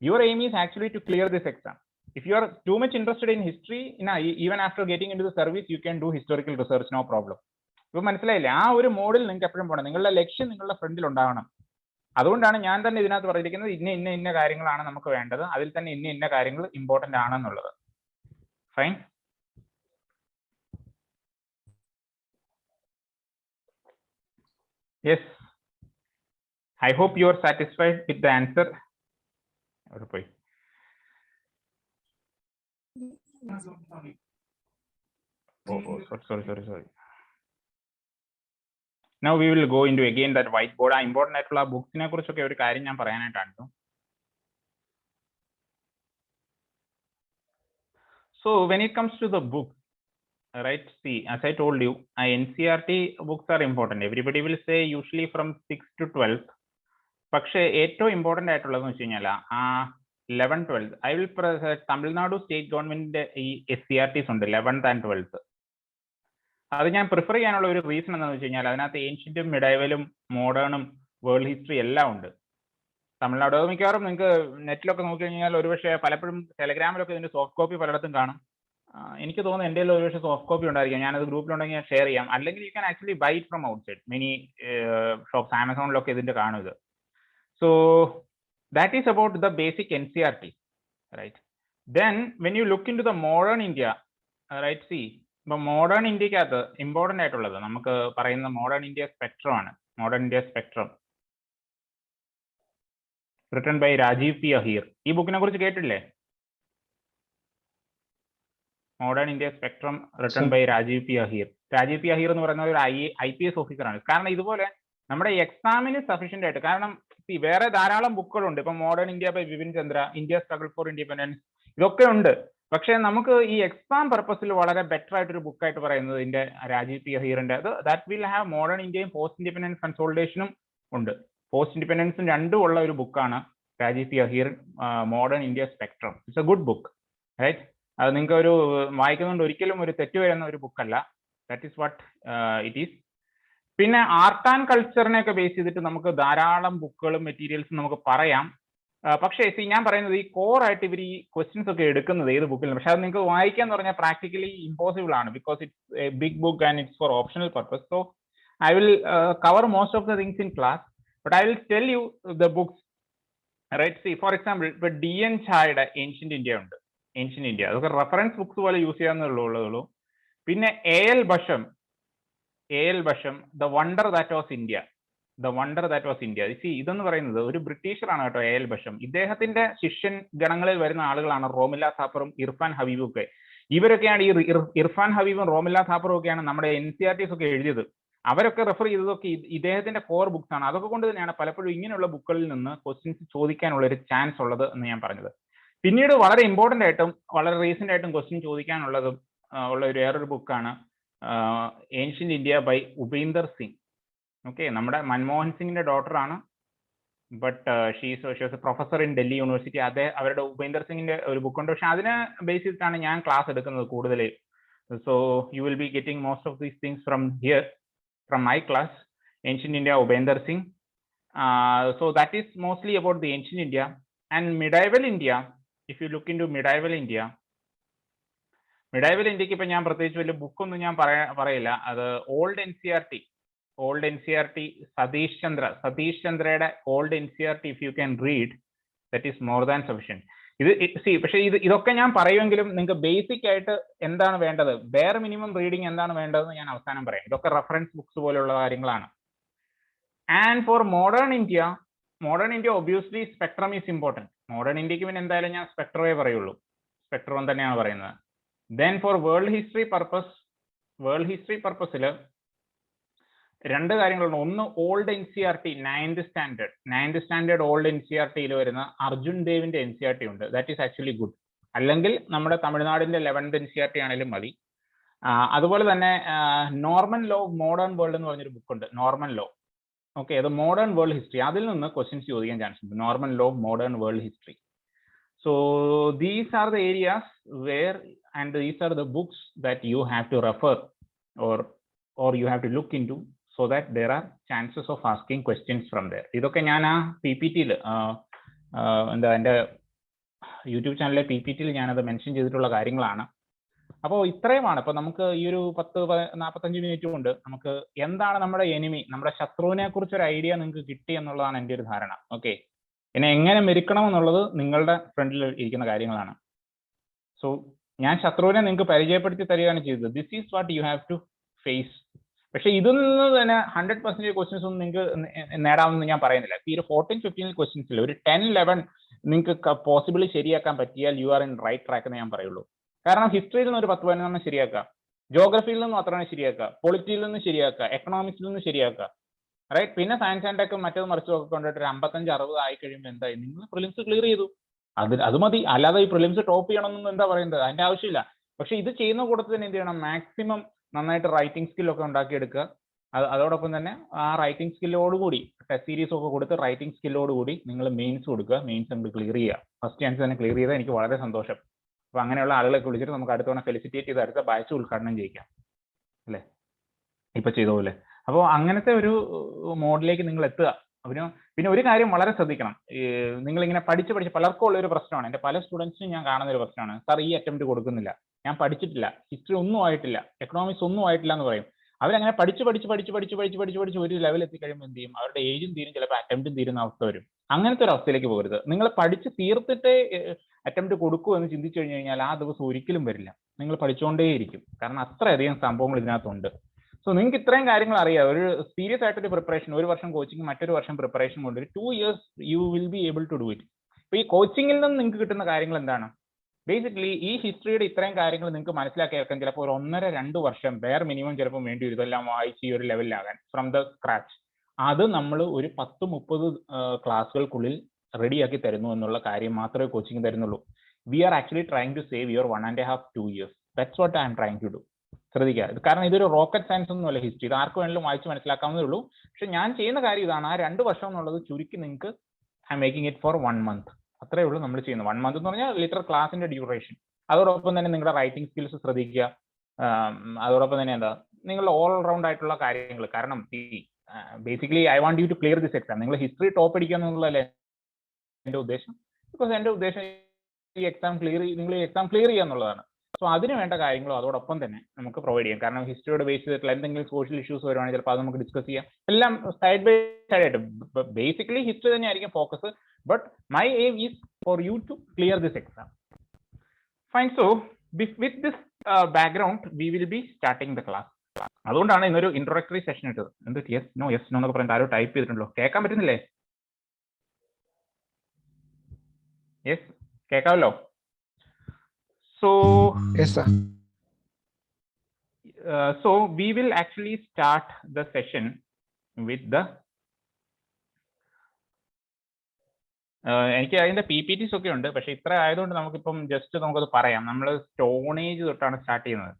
Your aim is actually to clear this exam. If you are too much interested in history, even after getting into the service, you can do historical research, no problem. ഇപ്പൊ മനസ്സിലായില്ലേ? ആ ഒരു മോഡിൽ നിങ്ങൾക്ക് എപ്പോഴും പോകണം. നിങ്ങളുടെ ലക്ഷ്യം നിങ്ങളുടെ ഫ്രണ്ടിൽ ഉണ്ടാവണം. അതുകൊണ്ടാണ് ഞാൻ തന്നെ ഇതിനകത്ത് പറഞ്ഞിരിക്കുന്നത് ഇന്ന കാര്യങ്ങളാണ് നമുക്ക് വേണ്ടത്, അതിൽ തന്നെ ഇന്ന കാര്യങ്ങൾ ഇമ്പോർട്ടന്റ് ആണെന്നുള്ളത്. Fine. Yes, I hope you are satisfied with the answer. അവിടെ പോയി. sorry. Now we will go into again that whiteboard. ആ ഇമ്പോർട്ടൻ്റ് ആയിട്ടുള്ള ബുക്സിനെ കുറിച്ചൊക്കെ ഒരു കാര്യം ഞാൻ പറയാനായിട്ടാണ്. So when it comes to the book, right, see, as I told you, NCERT books are important. Everybody will say usually from 6th to 12th. പക്ഷേ ഏറ്റവും important ആയിട്ടുള്ളതെന്ന് വെച്ച് കഴിഞ്ഞാൽ 11th 12th. I will Tamil Nadu state ഗവൺമെന്റിന്റെ ഈ SCRTs ഉണ്ട് 11th and 12th. അത് ഞാൻ prefer ചെയ്യാനുള്ള ഒരു റീസൺ എന്താണെന്ന് വെച്ച് കഴിഞ്ഞാൽ അതിനകത്ത് ഏൻഷ്യന്റും മിഡൈവലും മോഡേണും വേൾഡ് ഹിസ്റ്ററി എല്ലാം ഉണ്ട്. തമിഴ്നാട് മിക്കവാറും നിങ്ങൾക്ക് നെറ്റിലൊക്കെ നോക്കി കഴിഞ്ഞാൽ ഒരുപക്ഷെ പലപ്പോഴും ടെലഗ്രാമിലൊക്കെ ഇതിന്റെ സോഫ്റ്റ് കോപ്പി പലയിടത്തും കാണും. എനിക്ക് തോന്നുന്നു എൻ്റെ ഒരുപക്ഷെ സോഫ്റ്റ് കോപ്പി ഉണ്ടായിരിക്കും. ഞാനത് ഗ്രൂപ്പിലുണ്ടെങ്കിൽ ഞാൻ ഷെയർ ചെയ്യാം. അല്ലെങ്കിൽ you can actually buy it from outside. Many shops ആമസോണിലൊക്കെ ഇതിന്റെ കാണും ഇത്. So that is about the basic NCERT, right. Then when you look into the modern India, right, see, ഇപ്പൊ മോഡേൺ ഇന്ത്യക്കകത്ത് ഇമ്പോർട്ടൻ്റ് ആയിട്ടുള്ളത് നമുക്ക് പറയുന്ന മോഡേൺ ഇന്ത്യ സ്പെക്ട്രം ആണ്. Modern India spectrum written by Rajiv P Ahir. ഈ ബുക്കിനെ കുറിച്ച് കേട്ടില്ലേ? Modern India spectrum written by Rajiv P Ahir. Rajiv P Ahir എന്ന് പറയുന്ന ഒരു IPS ഓഫീസറാണ്. കാരണം ഇതുപോലെ നമ്മുടെ എക്സാമിന് സഫീഷ്യന്റ് ആയിട്ട്, കാരണം വേറെ ധാരാളം ബുക്കുകളുണ്ട്. ഇപ്പൊ modern India by Vipin Chandra, India struggle for independence, ഇതൊക്കെ ഉണ്ട്. പക്ഷെ നമുക്ക് ഈ എക്സാം പർപ്പസിൽ വളരെ ബെറ്റർ ആയിട്ടൊരു ബുക്കായിട്ട് പറയുന്നത് ഇതിന്റെ രാജീവ് പി അഹീറിന്റെ ദാറ്റ് വിൽ ഹാവ് മോഡേൺ ഇന്ത്യയും പോസ്റ്റ് ഇൻഡിപെൻഡൻസ് കൺസോളിഡേഷനും ഉണ്ട്. പോസ്റ്റ് ഇൻഡിപെൻഡൻസും രണ്ടും ഉള്ള ഒരു ബുക്കാണ് Rajiv P Ahir modern India spectrum. It's a good book, right. അത് നിങ്ങൾക്ക് ഒരു വായിക്കുന്നുണ്ട് ഒരിക്കലും ഒരു തെറ്റ് വരുന്ന ഒരു ബുക്കല്ല. That is what it is. പിന്നെ ആർട്ട് ആൻഡ് കൾച്ചറിനെ ഒക്കെ ബേസ് ചെയ്തിട്ട് നമുക്ക് ധാരാളം ബുക്കുകളും മെറ്റീരിയൽസും നമുക്ക് പറയാം. പക്ഷേ ഞാൻ പറയുന്നത് ഈ കോർ ആയിട്ട് ഇവർ ഈ ക്വസ്റ്റ്യൻസ് ഒക്കെ എടുക്കുന്നത് ഏത് ബുക്കിലും, പക്ഷെ അത് നിങ്ങൾക്ക് വായിക്കാന്ന് പറഞ്ഞാൽ പ്രാക്ടിക്കലി ഇമ്പോസിബിൾ ആണ്. Because it's a big book and it's for optional purpose. So I will cover most of the things in class, but I will tell you the books, right. See, for example ഇപ്പൊ DN ഝായുടെ ancient India ഉണ്ട്. Ancient India അതൊക്കെ reference books പോലെ use ചെയ്യാവുന്നുള്ളൂ. പിന്നെ AL Basham the wonder that was India. The wonder that was India. ഇതെന്ന് പറയുന്നത് ഒരു ബ്രിട്ടീഷറാണ് കേട്ടോ, AL ബഷം. ഇദ്ദേഹത്തിന്റെ ശിഷ്യൻ ഗണങ്ങളിൽ വരുന്ന ആളുകളാണ് റോമില്ല താപ്പറും ഇർഫാൻ ഹബീബും ഒക്കെ. ഇവരൊക്കെയാണ് ഈ ഇർഫാൻ ഹബീബും റോമില്ല താപ്പറും ഒക്കെയാണ് നമ്മുടെ NCERTs ഒക്കെ എഴുതിയത്. അവരൊക്കെ റെഫർ ചെയ്തതൊക്കെ ഇദ്ദേഹത്തിന്റെ കോർ ബുക്സ് ആണ്. അതൊക്കെ കൊണ്ട് തന്നെയാണ് പലപ്പോഴും ഇങ്ങനെയുള്ള ബുക്കുകളിൽ നിന്ന് ക്വസ്റ്റ്യൻസ് ചോദിക്കാനുള്ള ഒരു ചാൻസ് ഉള്ളത് എന്ന് ഞാൻ പറഞ്ഞത്. പിന്നീട് വളരെ ഇമ്പോർട്ടന്റ് ആയിട്ടും വളരെ റീസെന്റ് ആയിട്ടും ക്വസ്റ്റ്യൻ ചോദിക്കാനുള്ളതും ഉള്ള ഒരു വേറൊരു ബുക്കാണ് ancient India by Upinder Singh. Okay, നമ്മുടെ മൻമോഹൻ സിംഗിന്റെ ഡോട്ടറാണ്. But she's professor in Delhi university. അവരുടെ ഉപേന്ദർ സിംഗിന്റെ ഒരു ബുക്കുണ്ട്. പക്ഷെ അതിനെ ബേസ് ചെയ്തിട്ടാണ് ഞാൻ ക്ലാസ് എടുക്കുന്നത് കൂടുതൽ. So you will be getting most of these things from here, from my class, ancient India Upender Singh. So that is mostly about the ancient India. And medieval India, if you look into medieval India, ഇന്ത്യക്ക് ഇപ്പൊ ഞാൻ പ്രത്യേകിച്ച് വലിയ ബുക്കൊന്നും ഞാൻ പറയില്ല. അത് old NCERT Satish ചന്ദ്രയുടെ old NCERT if you can read, that is more than sufficient. പക്ഷേ ഇതൊക്കെ ഞാൻ പറയുമെങ്കിലും നിങ്ങൾക്ക് ബേസിക് ആയിട്ട് എന്താണ് വേണ്ടത്, ബെയർ മിനിമം റീഡിങ് എന്താണ് വേണ്ടതെന്ന് ഞാൻ അവസാനം പറയാം. ഇതൊക്കെ റെഫറൻസ് ബുക്സ് പോലെയുള്ള കാര്യങ്ങളാണ്. And for modern India obviously spectrum is important. Modern ഇന്ത്യക്ക് പിന്നെ എന്തായാലും ഞാൻ സ്പെക്ട്രമേ പറയുള്ളൂ, സ്പെക്ട്രം തന്നെയാണ് പറയുന്നത്. ദെൻ ഫോർ വേൾഡ് ഹിസ്റ്ററി പർപ്പസിൽ രണ്ട് കാര്യങ്ങളുണ്ട്. ഒന്ന് old NCERT 9th standard old NCERTയിൽ വരുന്ന അർജുൻ ദേവിന്റെ NCERT ഉണ്ട്. That is actually good. അല്ലെങ്കിൽ നമ്മുടെ തമിഴ്നാടിന്റെ 11th NCERT ആണെങ്കിലും മതി. അതുപോലെ തന്നെ Norman Lowe of modern world എന്ന് പറഞ്ഞൊരു ബുക്കുണ്ട്, നോർമൻ ലോ. ഓക്കെ, അത് മോഡേൺ വേൾഡ് ഹിസ്റ്ററി, അതിൽ നിന്ന് ക്വസ്റ്റ്യൻസ് ചോദിക്കാൻ ചാൻസ് ഉണ്ട്. Norman Lowe of modern world history. So these are the areas where, and these are the books that you have to refer or you have to look into, so that there are chances of asking questions from there. ഇതൊക്കെ ഞാൻ ആ PPTയിൽ എൻ്റെ YouTube ചാനലിലെ PPTയിൽ ഞാനത് mention ചെയ്തിട്ടുള്ള കാര്യങ്ങളാണ്. അപ്പോൾ ഇത്രയുമാണ്. അപ്പോൾ നമുക്ക് ഈ ഒരു 10-45 മിനിറ്റ് കൊണ്ട് നമുക്ക് എന്താണ് നമ്മുടെ എനിമി, നമ്മുടെ ശത്രുവിനെ കുറിച്ചൊരു ഐഡിയ നിങ്ങൾക്ക് കിട്ടി എന്നുള്ളതാണ് എൻ്റെ ഒരു ധാരണ. ഓക്കെ, പിന്നെ എങ്ങനെ മെരുക്കണം എന്നുള്ളത് നിങ്ങളുടെ ഫ്രണ്ടിൽ ഇരിക്കുന്ന കാര്യങ്ങളാണ്. സോ ഞാൻ ശത്രുവിനെ നിങ്ങൾക്ക് പരിചയപ്പെടുത്തി തരികയാണ് ചെയ്തത്. This is what you have to face. പക്ഷെ ഇതിൽ നിന്ന് തന്നെ 100% ക്വസ്റ്റ്യൻസ് ഒന്നും നിങ്ങൾക്ക് നേടാമെന്ന് ഞാൻ പറയുന്നില്ല. ഈ ഒരു 14-15 ക്വസ്റ്റ്യൻസിൽ ഒരു 10-11 നിങ്ങൾക്ക് പോസിബിളി ശരിയാക്കാൻ പറ്റിയാൽ you are in right track എന്ന് ഞാൻ പറയുള്ളൂ. കാരണം ഹിസ്റ്ററിയിൽ നിന്ന് ഒരു 10-15 ശരിയാക്കാം. ജോഗ്രഫിയിൽ നിന്ന് മാത്രമാണ് ശരിയാക്കുക, പൊളിറ്റിയിൽ നിന്ന് ശരിയാക്കുക, എക്കണോമിക്സിൽ നിന്ന് ശരിയാക്കുക, റൈറ്റ്. പിന്നെ സയൻസ് ആൻഡ് ടെക്കും മറ്റേത് മറിച്ചും ഒക്കെ കൊണ്ടിട്ട് ഒരു 55-60 ആയി കഴിയുമ്പോൾ എന്തായി, നിങ്ങൾ പ്രിലിംസ് ക്ലിയർ ചെയ്തു, അത് മതി. അല്ലാതെ ഈ പ്രിലിംസ് ടോപ്പ് ചെയ്യണമെന്നൊന്നും എന്താ പറയുന്നത്, അതിന്റെ ആവശ്യമില്ല. പക്ഷെ ഇത് ചെയ്യുന്ന കൂട്ടത്തിൽ തന്നെ എന്ത് ചെയ്യണം, മാക്സിമം നന്നായിട്ട് റൈറ്റിംഗ് സ്കില്ലൊക്കെ ഉണ്ടാക്കിയെടുക്കുക. അതോടൊപ്പം തന്നെ ആ റൈറ്റിംഗ് സ്കില്ലോടുകൂടി ടെസ്റ്റ് സീരീസ് ഒക്കെ കൊടുത്ത് റൈറ്റിംഗ് സ്കില്ലോടുകൂടി നിങ്ങൾ മെയിൻസ് കൊടുക്കുക. മെയിൻസ് നമ്മൾ ക്ലിയർ ചെയ്യുക. ഫസ്റ്റ് ചാൻസ് തന്നെ ക്ലിയർ ചെയ്താൽ എനിക്ക് വളരെ സന്തോഷം. അപ്പൊ അങ്ങനെയുള്ള ആളുകളൊക്കെ വിളിച്ചിട്ട് നമുക്ക് അടുത്തവണ ഫെലിസിറ്റേറ്റ് ചെയ്ത് അടുത്ത ബാച്ച് ഉദ്ഘാടനം ചെയ്യിക്കാം, അല്ലേ, ഇപ്പൊ ചെയ്ത പോലെ. അപ്പോൾ അങ്ങനത്തെ ഒരു മോഡിലേക്ക് നിങ്ങൾ എത്തുക. പിന്നെ ഒരു കാര്യം വളരെ ശ്രദ്ധിക്കണം, നിങ്ങളിങ്ങനെ പഠിച്ച് പലർക്കും ഉള്ള ഒരു പ്രശ്നമാണ്, എൻ്റെ പല സ്റ്റുഡൻസിനും ഞാൻ കാണുന്ന ഒരു പ്രശ്നമാണ്, സാർ ഈ അറ്റംപ്റ്റ് കൊടുക്കുന്നില്ല, ഞാൻ പഠിച്ചിട്ടില്ല, ഹിസ്റ്ററി ഒന്നും ആയിട്ടില്ല, എക്കണോമിക്സ് ഒന്നും ആയിട്ടില്ല എന്ന് പറയും. അവരങ്ങനെ പഠിച്ച് ഒരു ലെവൽ എത്തിക്കഴിയുമ്പോൾ എന്ത് ചെയ്യും, അവരുടെ ഏജും തീരും, ചിലപ്പോൾ അറ്റംപ്റ്റും തീരുന്ന അവസ്ഥ വരും. അങ്ങനത്തെ ഒരു അവസ്ഥയിലേക്ക് പോകരുത്. നിങ്ങൾ പഠിച്ച് തീർത്തിട്ടേ അറ്റംപ്റ്റ് കൊടുക്കൂ എന്ന് ചിന്തിച്ചു കഴിഞ്ഞു കഴിഞ്ഞാൽ ആ ദിവസം ഒരിക്കലും വരില്ല. നിങ്ങൾ പഠിച്ചുകൊണ്ടേയിരിക്കും, കാരണം അത്രയധികം സംഭവങ്ങൾ ഇതിനകത്തുണ്ട്. സോ നിങ്ങൾക്ക് ഇത്രയും കാര്യങ്ങൾ അറിയാം. ഒരു സീരിയസ് ആയിട്ടൊരു പ്രിപ്പറേഷൻ, ഒരു വർഷം കോച്ചിങ്, മറ്റൊരു വർഷം പ്രിപ്പറേഷൻ കൊണ്ട് ഒരു 2 years you will be able to do it. ഇപ്പൊ ഈ കോച്ചിങ്ങിൽ നിന്ന് നിങ്ങൾക്ക് കിട്ടുന്ന കാര്യങ്ങൾ എന്താണ്? ബേസിക്കലി ഈ ഹിസ്റ്ററിയുടെ ഇത്രയും കാര്യങ്ങൾ നിങ്ങൾക്ക് മനസ്സിലാക്കി വെക്കാൻ ചിലപ്പോൾ ഒരു 1.5-2 വർഷം ബെയർ മിനിമം ചിലപ്പോൾ വേണ്ടി വരും ഇതെല്ലാം വായിച്ച് ഈ ഒരു ലെവലിലാകാൻ ഫ്രം ദ സ്ക്രാച്ച്. അത് നമ്മൾ ഒരു 10-30 ക്ലാസ്സുകൾക്കുള്ളിൽ റെഡിയാക്കി തരുന്നു എന്നുള്ള കാര്യം മാത്രമേ കോച്ചിങ് തരുന്നുള്ളൂ. We are actually trying to save your 1.5-2 years. That's what I am trying to do. ശ്രദ്ധിക്കുക, കാരണം ഇതൊരു റോക്കറ്റ് സയൻസ് ഒന്നുമല്ല ഹിസ്റ്ററി, ഇത് ആർക്ക് വേണമെങ്കിലും വായിച്ച് മനസ്സിലാക്കാവുന്നേ ഉള്ളൂ. പക്ഷെ ഞാൻ ചെയ്യുന്ന കാര്യം ഇതാണ്, ആ 2 വർഷം എന്നുള്ളത് ചുരുക്കി നിങ്ങൾക്ക് I M making it for 1 month. അത്രേ ഉള്ളൂ നമ്മൾ ചെയ്യുന്നത്. 1 month എന്ന് പറഞ്ഞാൽ ലിറ്റർ ക്ലാസിന്റെ ഡ്യൂറേഷൻ. അതോടൊപ്പം തന്നെ നിങ്ങളുടെ റൈറ്റിംഗ് സ്കിൽസ് ശ്രദ്ധിക്കുക. അതോടൊപ്പം തന്നെ എന്താ, നിങ്ങളുടെ ഓൾ റൗണ്ട് ആയിട്ടുള്ള കാര്യങ്ങൾ. കാരണം basically I want you to clear this exam. നിങ്ങൾ ഹിസ്റ്ററി ടോപ്പ് അടിക്കുക എന്നുള്ളതല്ലേ എൻ്റെ ഉദ്ദേശം. ബിക്കോസ് എൻ്റെ ഉദ്ദേശം ഈ എക്സാം ക്ലിയർ ചെയ്യുക എന്നുള്ളതാണ്. സോ അതിന് വേണ്ട കാര്യങ്ങളും അതോടൊപ്പം തന്നെ നമുക്ക് പ്രൊവൈഡ് ചെയ്യാം. കാരണം ഹിസ്റ്ററിയോട് ബേസ് ചെയ്തിട്ടുള്ള എന്തെങ്കിലും സോഷ്യൽ ഇഷ്യൂസ് വരുവാണെങ്കിൽ ചിലപ്പോൾ അത് നമുക്ക് ഡിസ്കസ് ചെയ്യാം. എല്ലാം സൈഡ് ബൈ സൈഡ് ആയിട്ട്. ബേസിക്കലി ഹിസ്റ്ററി തന്നെയായിരിക്കും focus, but my aim is for you to clear this exam. Fine. So with this background we will be starting the class. അതുകൊണ്ടാണ് ഇന്നൊരു ഇൻട്രോഡക്ടറി സെഷൻ ഇട്ടത്. എന്ത് യെസ് നോ എന്നൊക്കെ പറഞ്ഞിട്ട് ആരോ type ചെയ്തിട്ടുണ്ടല്ലോ, കേൾക്കാൻ പറ്റുന്നില്ലേ? Yes, കേൾക്കാമല്ലോ. So yes sir. So we will actually start the session with the എനിക്ക് അതിന്റെ PPTs ഒക്കെ ഉണ്ട്, പക്ഷെ ഇത്ര ആയതുകൊണ്ട് നമുക്കിപ്പം ജസ്റ്റ് നമുക്കത് പറയാം. നമ്മൾ സ്റ്റോൺ ഏജ് തൊട്ടാണ് സ്റ്റാർട്ട് ചെയ്യുന്നത്.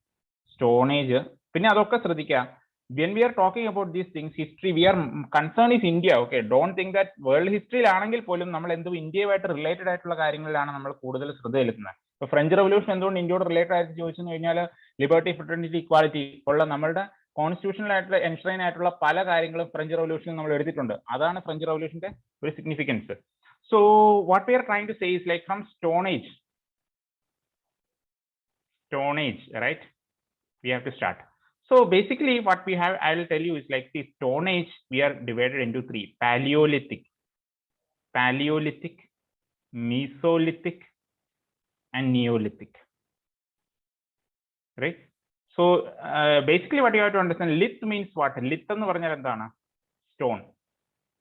സ്റ്റോൺ ഏജ്, പിന്നെ അതൊക്കെ ശ്രദ്ധിക്കുക. when we are talking about these things, history, we are concern is India. Okay, don't think that world history ആണെങ്കിൽ പോലും നമ്മൾ എന്തും ഇന്ത്യയുമായിട്ട് റിലേറ്റഡ് ആയിട്ടുള്ള കാര്യങ്ങളിലാണ് നമ്മൾ കൂടുതൽ ശ്രദ്ധ ചെലുത്തുന്നത്. ഇപ്പൊ ഫ്രഞ്ച് റവല്യൂഷൻ എന്തുകൊണ്ട് ഇന്ത്യയോട് റിലേറ്റഡ് ആയിട്ട് ചോദിച്ചു കഴിഞ്ഞാൽ ലിബർട്ടി, ഫ്രട്ടേണിറ്റി, ഇക്വാലിറ്റി ഉള്ള നമ്മളുടെ കോൺസ്റ്റിറ്റ്യൂഷണലായിട്ടുള്ള എൻഷ്രൈൻ ആയിട്ടുള്ള പല കാര്യങ്ങളും ഫ്രഞ്ച് റവല്യൂഷനിൽ നമ്മൾ എടുത്തിട്ടുണ്ട്. അതാണ് ഫ്രഞ്ച് റവല്യൂഷന്റെ ഒരു significance. So what we are trying to say is like from stone age, right, we have to start. So basically what we have, I will tell you, is like the Stone Age we are divided into 3: Paleolithic, Mesolithic and Neolithic, right? So basically what you have to understand, lith means what? Lith ennu parnal endana? Stone.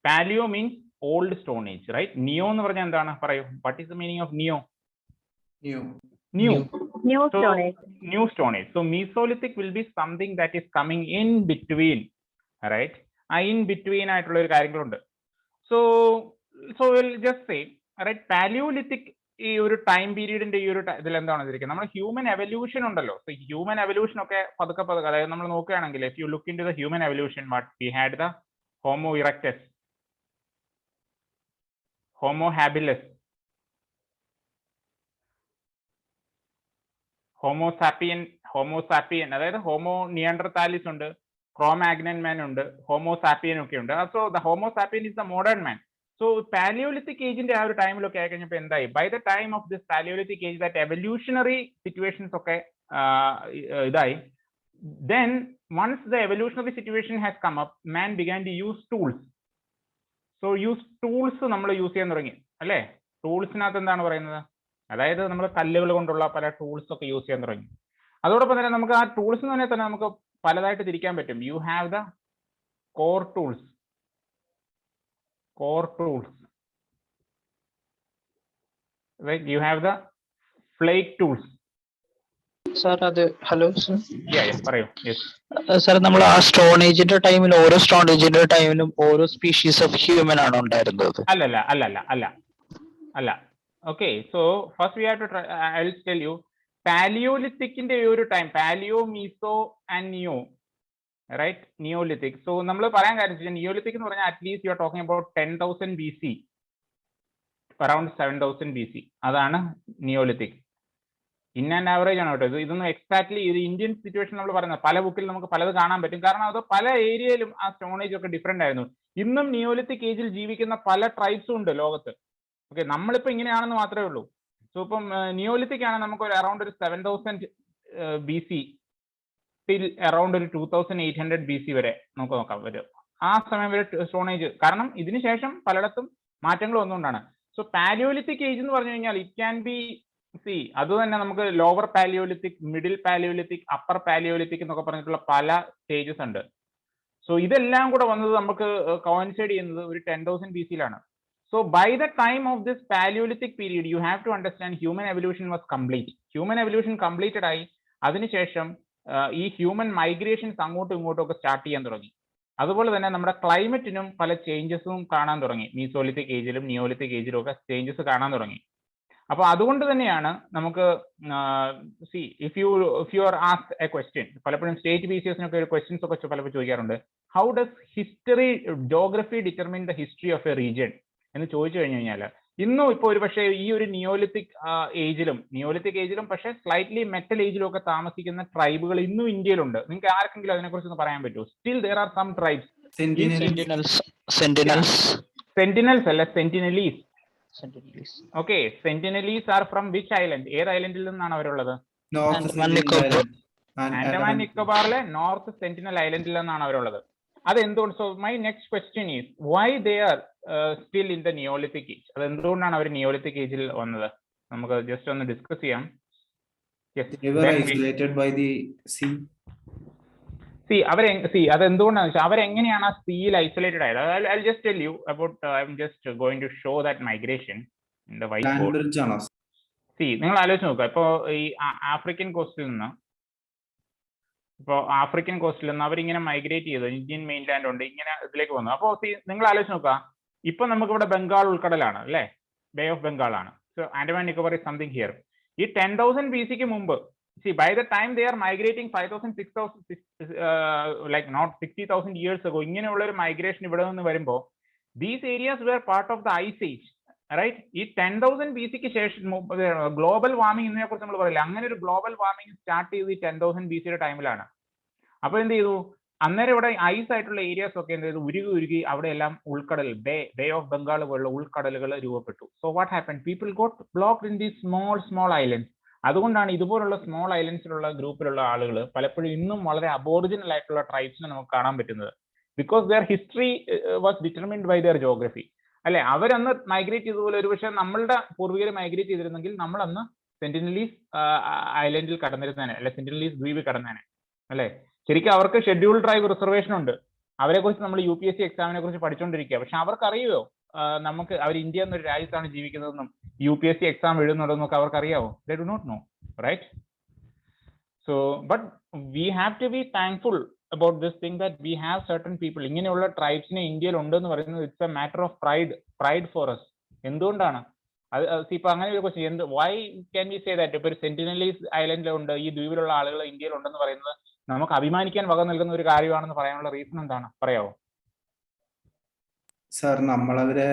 Paleo means old Stone Age, right? Neo ennu parnal endana? Parayu, what is the meaning of neo? New Stone Age. New Stone Age. So Mesolithic will be something that is coming in between, right? In between ആയിട്ടുള്ള ഒരു കാര്യങ്ങളുണ്ട്. So we'll just say, right, Paleolithic ഈ ഒരു time പീരീഡിന്റെ ഈ ഒരു ഇതിൽ എന്താണ് ഇരിക്കുന്നത്, നമ്മൾ ഹ്യൂമൻ എവല്യൂഷൻ ഉണ്ടല്ലോ. സോ ഹ്യൂമൻ എവല്യൂഷൻ ഒക്കെ പതുക്കെ അതായത് നമ്മൾ നോക്കുകയാണെങ്കിൽ, if you look into the human evolution, what we had, the Homo erectus, Homo habilis, homo sapien, അതായത് ഹോമോ നിയാൻഡർതാലിസ് ഉണ്ട്, ക്രോമാഗ്നൻ മാൻ ഉണ്ട്, ഹോമോ സാപ്പിയൻ ഒക്കെ ഉണ്ട്. So the homo sapien is the modern man. So paleolithic ഏജിന്റെ ആ ഒരു ടൈമിലൊക്കെ ആയി കഴിഞ്ഞപ്പോൾ എന്തായി, by the time of this paleolithic age that evolutionary situations ഒക്കെ ഇതായി. Then once the evolutionary situation has come up, man began to use tools. So tools നമ്മൾ യൂസ് ചെയ്യാൻ തുടങ്ങി, അല്ലേ? ടൂൾസിനകത്ത് എന്താണ് പറയുന്നത്, അതായത് നമ്മൾ കല്ലുകൾ കൊണ്ടുള്ള പല ടൂൾസ് ഒക്കെ യൂസ് ചെയ്യാൻ തുടങ്ങി. അതോടൊപ്പം തന്നെ നമുക്ക് ആ ടൂൾസ് എന്ന് പറഞ്ഞാൽ തന്നെ നമുക്ക് പലതായിട്ട് തിരിക്കാൻ പറ്റും. You have the core tools, right? You have the flake tools, sir അത് ഹലോ സർ പറയൂ. യെസ് സാർ, നമ്മൾ ആ സ്റ്റോൺ ഏജിന്റെ ടൈമിൽ ഓരോ സ്റ്റോൺ ഏജിന്റെ ടൈമിലും ഓരോ സ്പീഷീസ് ഓഫ് ഹ്യൂമൻ ആണ് ഉണ്ടായിരുന്നത്. അല്ല. Okay, so first we have to I will tell you പാലിയോലിത്തിക്കിന്റെ ഒരു time, paleo, meso and neo, right, neolithic. So നമ്മൾ പറയാൻ കാര്യം നിയോലിത്തിക് എന്ന് പറഞ്ഞാൽ at least you are talking about 10,000 BC, around 7,000 BC. അതാണ് നിയോലിത്തിക്. ഇൻ ആൻഡ് ആവറേജ് ആണ് കേട്ടോ. ഇതൊന്നും എക്സാക്ട്ലി ഇത് ഇന്ത്യൻ സിറ്റുവേഷൻ നമ്മൾ പറയുന്നത്, പല ബുക്കിൽ നമുക്ക് പലത് കാണാൻ പറ്റും. കാരണം അത് പല ഏരിയയിലും ആ സ്റ്റോൺ ഏജ് ഒക്കെ ഡിഫറെന്റ് ആയിരുന്നു. ഇന്നും നിയോലിത്തിക് ഏജിൽ ജീവിക്കുന്ന പല ട്രൈബ്സും ഉണ്ട് ലോകത്ത്. ഓക്കെ, നമ്മളിപ്പോൾ ഇങ്ങനെയാണെന്ന് മാത്രമേ ഉള്ളൂ. സോ ഇപ്പം നിയോലിത്തിക് ആണ് നമുക്ക് ഒരു അറൌണ്ട് ഒരു 7,000 BC ടിൽ അറൌണ്ട് ഒരു 2,800 BC വരെ നമുക്ക് നോക്കാം വരും. ആ സമയം വരെ സ്റ്റോൺ ഏജ്. കാരണം ഇതിന് ശേഷം പലയിടത്തും മാറ്റങ്ങൾ വന്നുകൊണ്ടാണ്. സോ പാലിയോലിത്തിക് ഏജ് എന്ന് പറഞ്ഞു കഴിഞ്ഞാൽ ഇറ്റ് ക്യാൻ ബി അത് തന്നെ നമുക്ക് lower palaeolithic, middle palaeolithic, upper palaeolithic എന്നൊക്കെ പറഞ്ഞിട്ടുള്ള പല സ്റ്റേജസ് ഉണ്ട്. സോ ഇതെല്ലാം കൂടെ വന്നത് നമുക്ക് കോയിൻസൈഡ് ചെയ്യുന്നത് ഒരു 10,000 BC-യിലാണ്. So by the time of this paleolithic period you have to understand human evolution was complete. Human evolution completed ആയി. അതിനുശേഷം ഈ ഹ്യൂമൻ മൈഗ്രേഷൻസ് അങ്ങോട്ടും ഇങ്ങോട്ടും ഒക്കെ സ്റ്റാർട്ട് ചെയ്യാൻ തുടങ്ങി. അതുപോലെ തന്നെ നമ്മുടെ ക്ലൈമറ്റിനും പല ചേഞ്ചസും കാണാൻ തുടങ്ങി. മീസോലിത്തിക് ഏജിലും നിയോലിത്തിക് ഏജിലും ഒക്കെ ചേഞ്ചസ് കാണാൻ തുടങ്ങി. അപ്പൊ അതുകൊണ്ട് തന്നെയാണ് നമുക്ക് if you are asked A question, പലപ്പോഴും സ്റ്റേറ്റ് BCSനൊക്കെ ഒരു ക്വസ്റ്റ്യൻസ് ഒക്കെ പലപ്പോഴും ചോദിക്കാറുണ്ട്, how does history geography determine the history of A region എന്ന് ചോദിച്ചു കഴിഞ്ഞു കഴിഞ്ഞാൽ, ഇന്നും ഇപ്പോൾ ഒരു പക്ഷേ ഈ ഒരു നിയോലിത്തിക് ഏജിലും പക്ഷേ സ്ലൈറ്റ്ലി മെറ്റൽ ഏജിലും ഒക്കെ താമസിക്കുന്ന ട്രൈബുകൾ ഇന്നും ഇന്ത്യയിലുണ്ട്. നിങ്ങൾക്ക് ആർക്കെങ്കിലും അതിനെക്കുറിച്ച് ഒന്ന് പറയാൻ പറ്റുമോ? Still there are some tribes. Sentinels അല്ല, sentinelese. Okay, sentinelese are from which island? ഏത് ഐലൻഡിൽ നിന്നാണ് അവരുള്ളത്? ആൻഡമാൻ നിക്കോബാറിലെ നോർത്ത് സെന്റിനൽ ഐലൻഡിൽ നിന്നാണ് അവരുള്ളത്. അത് എന്തുകൊണ്ട്? So my next question is why they are still in the neolithic age? അത് എന്തുകൊണ്ടാണ് അവർ നിയോലിത്തിക് ഏജിൽ വന്നത്? നമുക്ക് ജസ്റ്റ് ഒന്ന് ഡിസ്കസ് ചെയ്യാം. അതെന്തുകൊണ്ടാണെന്ന് വെച്ചാൽ അവരെങ്ങനെയാണ് ആ സീയിൽ ഐസൊലേറ്റഡ് ആയത്? I just tell you about, I'm just going to show that migration in the white board. നിങ്ങൾ ആലോചിച്ച് നോക്കുക, ഇപ്പോൾ ഈ ആഫ്രിക്കൻ കോസ്റ്റിൽ നിന്ന് അവരിങ്ങനെ മൈഗ്രേറ്റ് ചെയ്തു. ഇന്ത്യൻ മെയിൻലാൻഡ് ഉണ്ട്, ഇങ്ങനെ ഇതിലേക്ക് വന്നു. അപ്പോൾ നിങ്ങൾ ആലോചിച്ച് നോക്കുക, ഇപ്പൊ നമുക്കിവിടെ ബംഗാൾ ഉൾക്കടലാണ് അല്ലേ, ബേ ഓഫ് ബംഗാൾ ആണ്. So Andaman Nicobar is something here. ഈ 10,000 BC-ക്ക് മുമ്പ്, by the time they are migrating 5,000, 6,000, like not 60,000 years ago, ഇങ്ങനെയുള്ള ഒരു മൈഗ്രേഷൻ ഇവിടെ നിന്ന് വരുമ്പോൾ these areas were part of the ice age, right? ഈ 10,000 BC-ക്ക് ശേഷം ഗ്ലോബൽ വാർമിംഗ് ഇതിനെ കുറിച്ച് നമ്മൾ പറയില്ല. അങ്ങനെ ഒരു ഗ്ലോബൽ വാർമിംഗ് സ്റ്റാർട്ട് ചെയ്ത് ഈ 10,000 BC-യുടെ ടൈമിലാണ്. അപ്പൊ എന്ത് ചെയ്തു? അന്നേരം ഇവിടെ ഐസ് ആയിട്ടുള്ള ഏരിയാസ് ഒക്കെ എന്ത് ചെയ്തു? ഉരുകി അവിടെ എല്ലാം ഉൾക്കടൽ, ബേ ഓഫ് ബംഗാൾ പോലുള്ള ഉൾക്കടലുകൾ രൂപപ്പെട്ടു. So what happen? People got blocked in these small islands. അതുകൊണ്ടാണ് ഇതുപോലുള്ള സ്മോൾ ഐലൻഡ്സിലുള്ള ഗ്രൂപ്പിലുള്ള ആളുകൾ പലപ്പോഴും ഇന്നും വളരെ അബോറിജിനൽ ആയിട്ടുള്ള ട്രൈബ്സിനെ നമുക്ക് കാണാൻ പറ്റുന്നത്. Because their history was determined by their geography. അല്ലെ, അവരന്ന് മൈഗ്രേറ്റ് ചെയ്തതുപോലെ ഒരു പക്ഷേ നമ്മളുടെ പൂർവികർ മൈഗ്രേറ്റ് ചെയ്തിരുന്നെങ്കിൽ നമ്മൾ അന്ന് സെന്റിനലീസ് ഐലൻഡിൽ കടന്നിരുന്നേനെ, അല്ലെ സെന്റിനലീസ് ദ്വീപിൽ കടന്നേനെ അല്ലെ. ശരിക്കും അവർക്ക് ഷെഡ്യൂൾ ട്രൈബ് റിസർവേഷൻ ഉണ്ട്. അവരെ കുറിച്ച് നമ്മൾ UPSC എക്സാമിനെ കുറിച്ച് പഠിച്ചുകൊണ്ടിരിക്കുക. പക്ഷെ അവർക്ക് അറിയുമോ നമുക്ക് അവർ ഇന്ത്യ എന്നൊരു രാജ്യത്താണ് ജീവിക്കുന്നതെന്നും UPSC എക്സാം എഴുതുന്നുണ്ടെന്നൊക്കെ അവർക്ക് അറിയാവോ? They do not know, right? So but we have to be thankful about this thing that we have certain people. ഇങ്ങനെയുള്ള ട്രൈബ്സിനെ ഇന്ത്യയിൽ ഉണ്ടെന്ന് പറയുന്നത് it's a matter of pride for us. എന്തുകൊണ്ടാണ് അത്? ഇപ്പൊ അങ്ങനെ ഒരു question, why can we say that ഇപ്പൊ ഒരു സെന്റിനലീസ് ഐലൻഡിലുണ്ട്, ഈ ദ്വീപിലുള്ള ആളുകൾ ഇന്ത്യയിൽ ഉണ്ടെന്ന് പറയുന്നത് നമുക്ക് അഭിമാനിക്കാൻ വക നൽകുന്ന ഒരു കാര്യമാണെന്ന് പറയാനുള്ള റീസൺ എന്താണ്? പറയാവോ സാർ? നമ്മളവരെ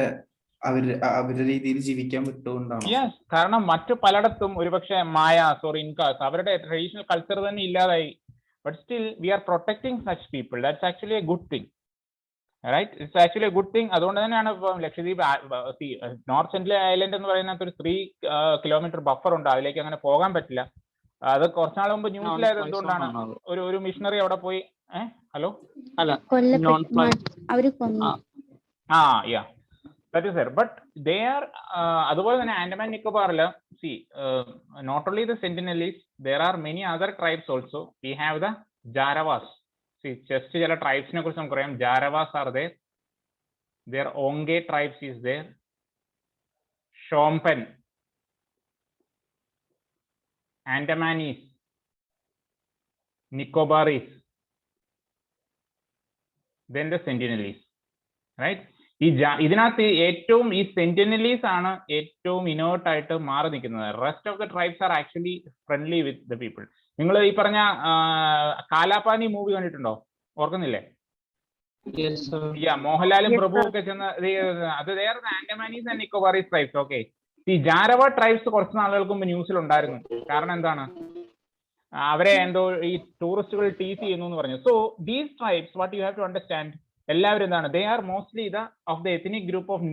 അവരുടെ രീതിയിൽ ജീവിക്കാൻ വിട്ടുകൊണ്ടാണ്. യെസ്, കാരണം മറ്റു പലയിടത്തും ഒരുപക്ഷെ മായാസ് ഓർ ഇൻകാസ് അവരുടെ ട്രഡീഷണൽ കൾച്ചർ തന്നെ ഇല്ലാതായി. But still we are protecting such people. That's actually a good thing, right? It's actually a good thing. അതുകൊണ്ട് തന്നെയാണ് ഇപ്പം ലക്ഷദ്വീപ് നോർത്ത് സെൻട്രൽ ഐലൻഡ് എന്ന് പറയുന്നത് ഒരു 3 കിലോമീറ്റർ ബഫർ ഉണ്ട്, അതിലേക്ക് അങ്ങനെ പോകാൻ പറ്റില്ല. അത് കുറച്ചുനാൾ മുമ്പ് ന്യൂസിലായത് എന്തുകൊണ്ടാണ്? ഒരു മിഷണറി അവിടെ പോയി hello that is there, but they are അതുപോലെ തന്നെ Andaman നിക്കോബാറിൽ not only the Sentinelese, there are many other tribes also. We have the Jaravas. just ചില ട്രൈബ്സിനെ കുറിച്ച് നമുക്കറിയാം. Jaravas are there, their Onge tribes is there, Shompen, Andamanese, Nicobaris, then the Sentinelese, right? ഇതിനകത്ത് ഏറ്റവും ഈ Sentinelese ആണ് ഏറ്റവും inert ആയിട്ട് മാറി നിൽക്കുന്നത്. Rest of the tribes are actually friendly with the people. നിങ്ങൾ ഈ പറഞ്ഞ കാലാപാനി മൂവി കണ്ടിട്ടുണ്ടോ? ഓർക്കുന്നില്ലേ? മോഹൻലാലും പ്രഭു ഒക്കെ ചെന്ന് അത് ആൻഡമാനീസ് ആൻഡ് നിക്കോബാറീസ് ട്രൈബ്സ്. ഓക്കെ, ഈ ജാരവ ട്രൈബ്സ് കുറച്ച് നാളുകൾക്ക് മുമ്പ് ന്യൂസിൽ ഉണ്ടായിരുന്നു. കാരണം എന്താണ്, അവരെ എന്തോ ഈ ടൂറിസ്റ്റുകൾ ടീസ് ചെയ്യുന്നു എന്ന് പറഞ്ഞു. So these tribes, what you have to understand, എല്ലാവരും എന്താണ്, they are mostly of the ethnic group of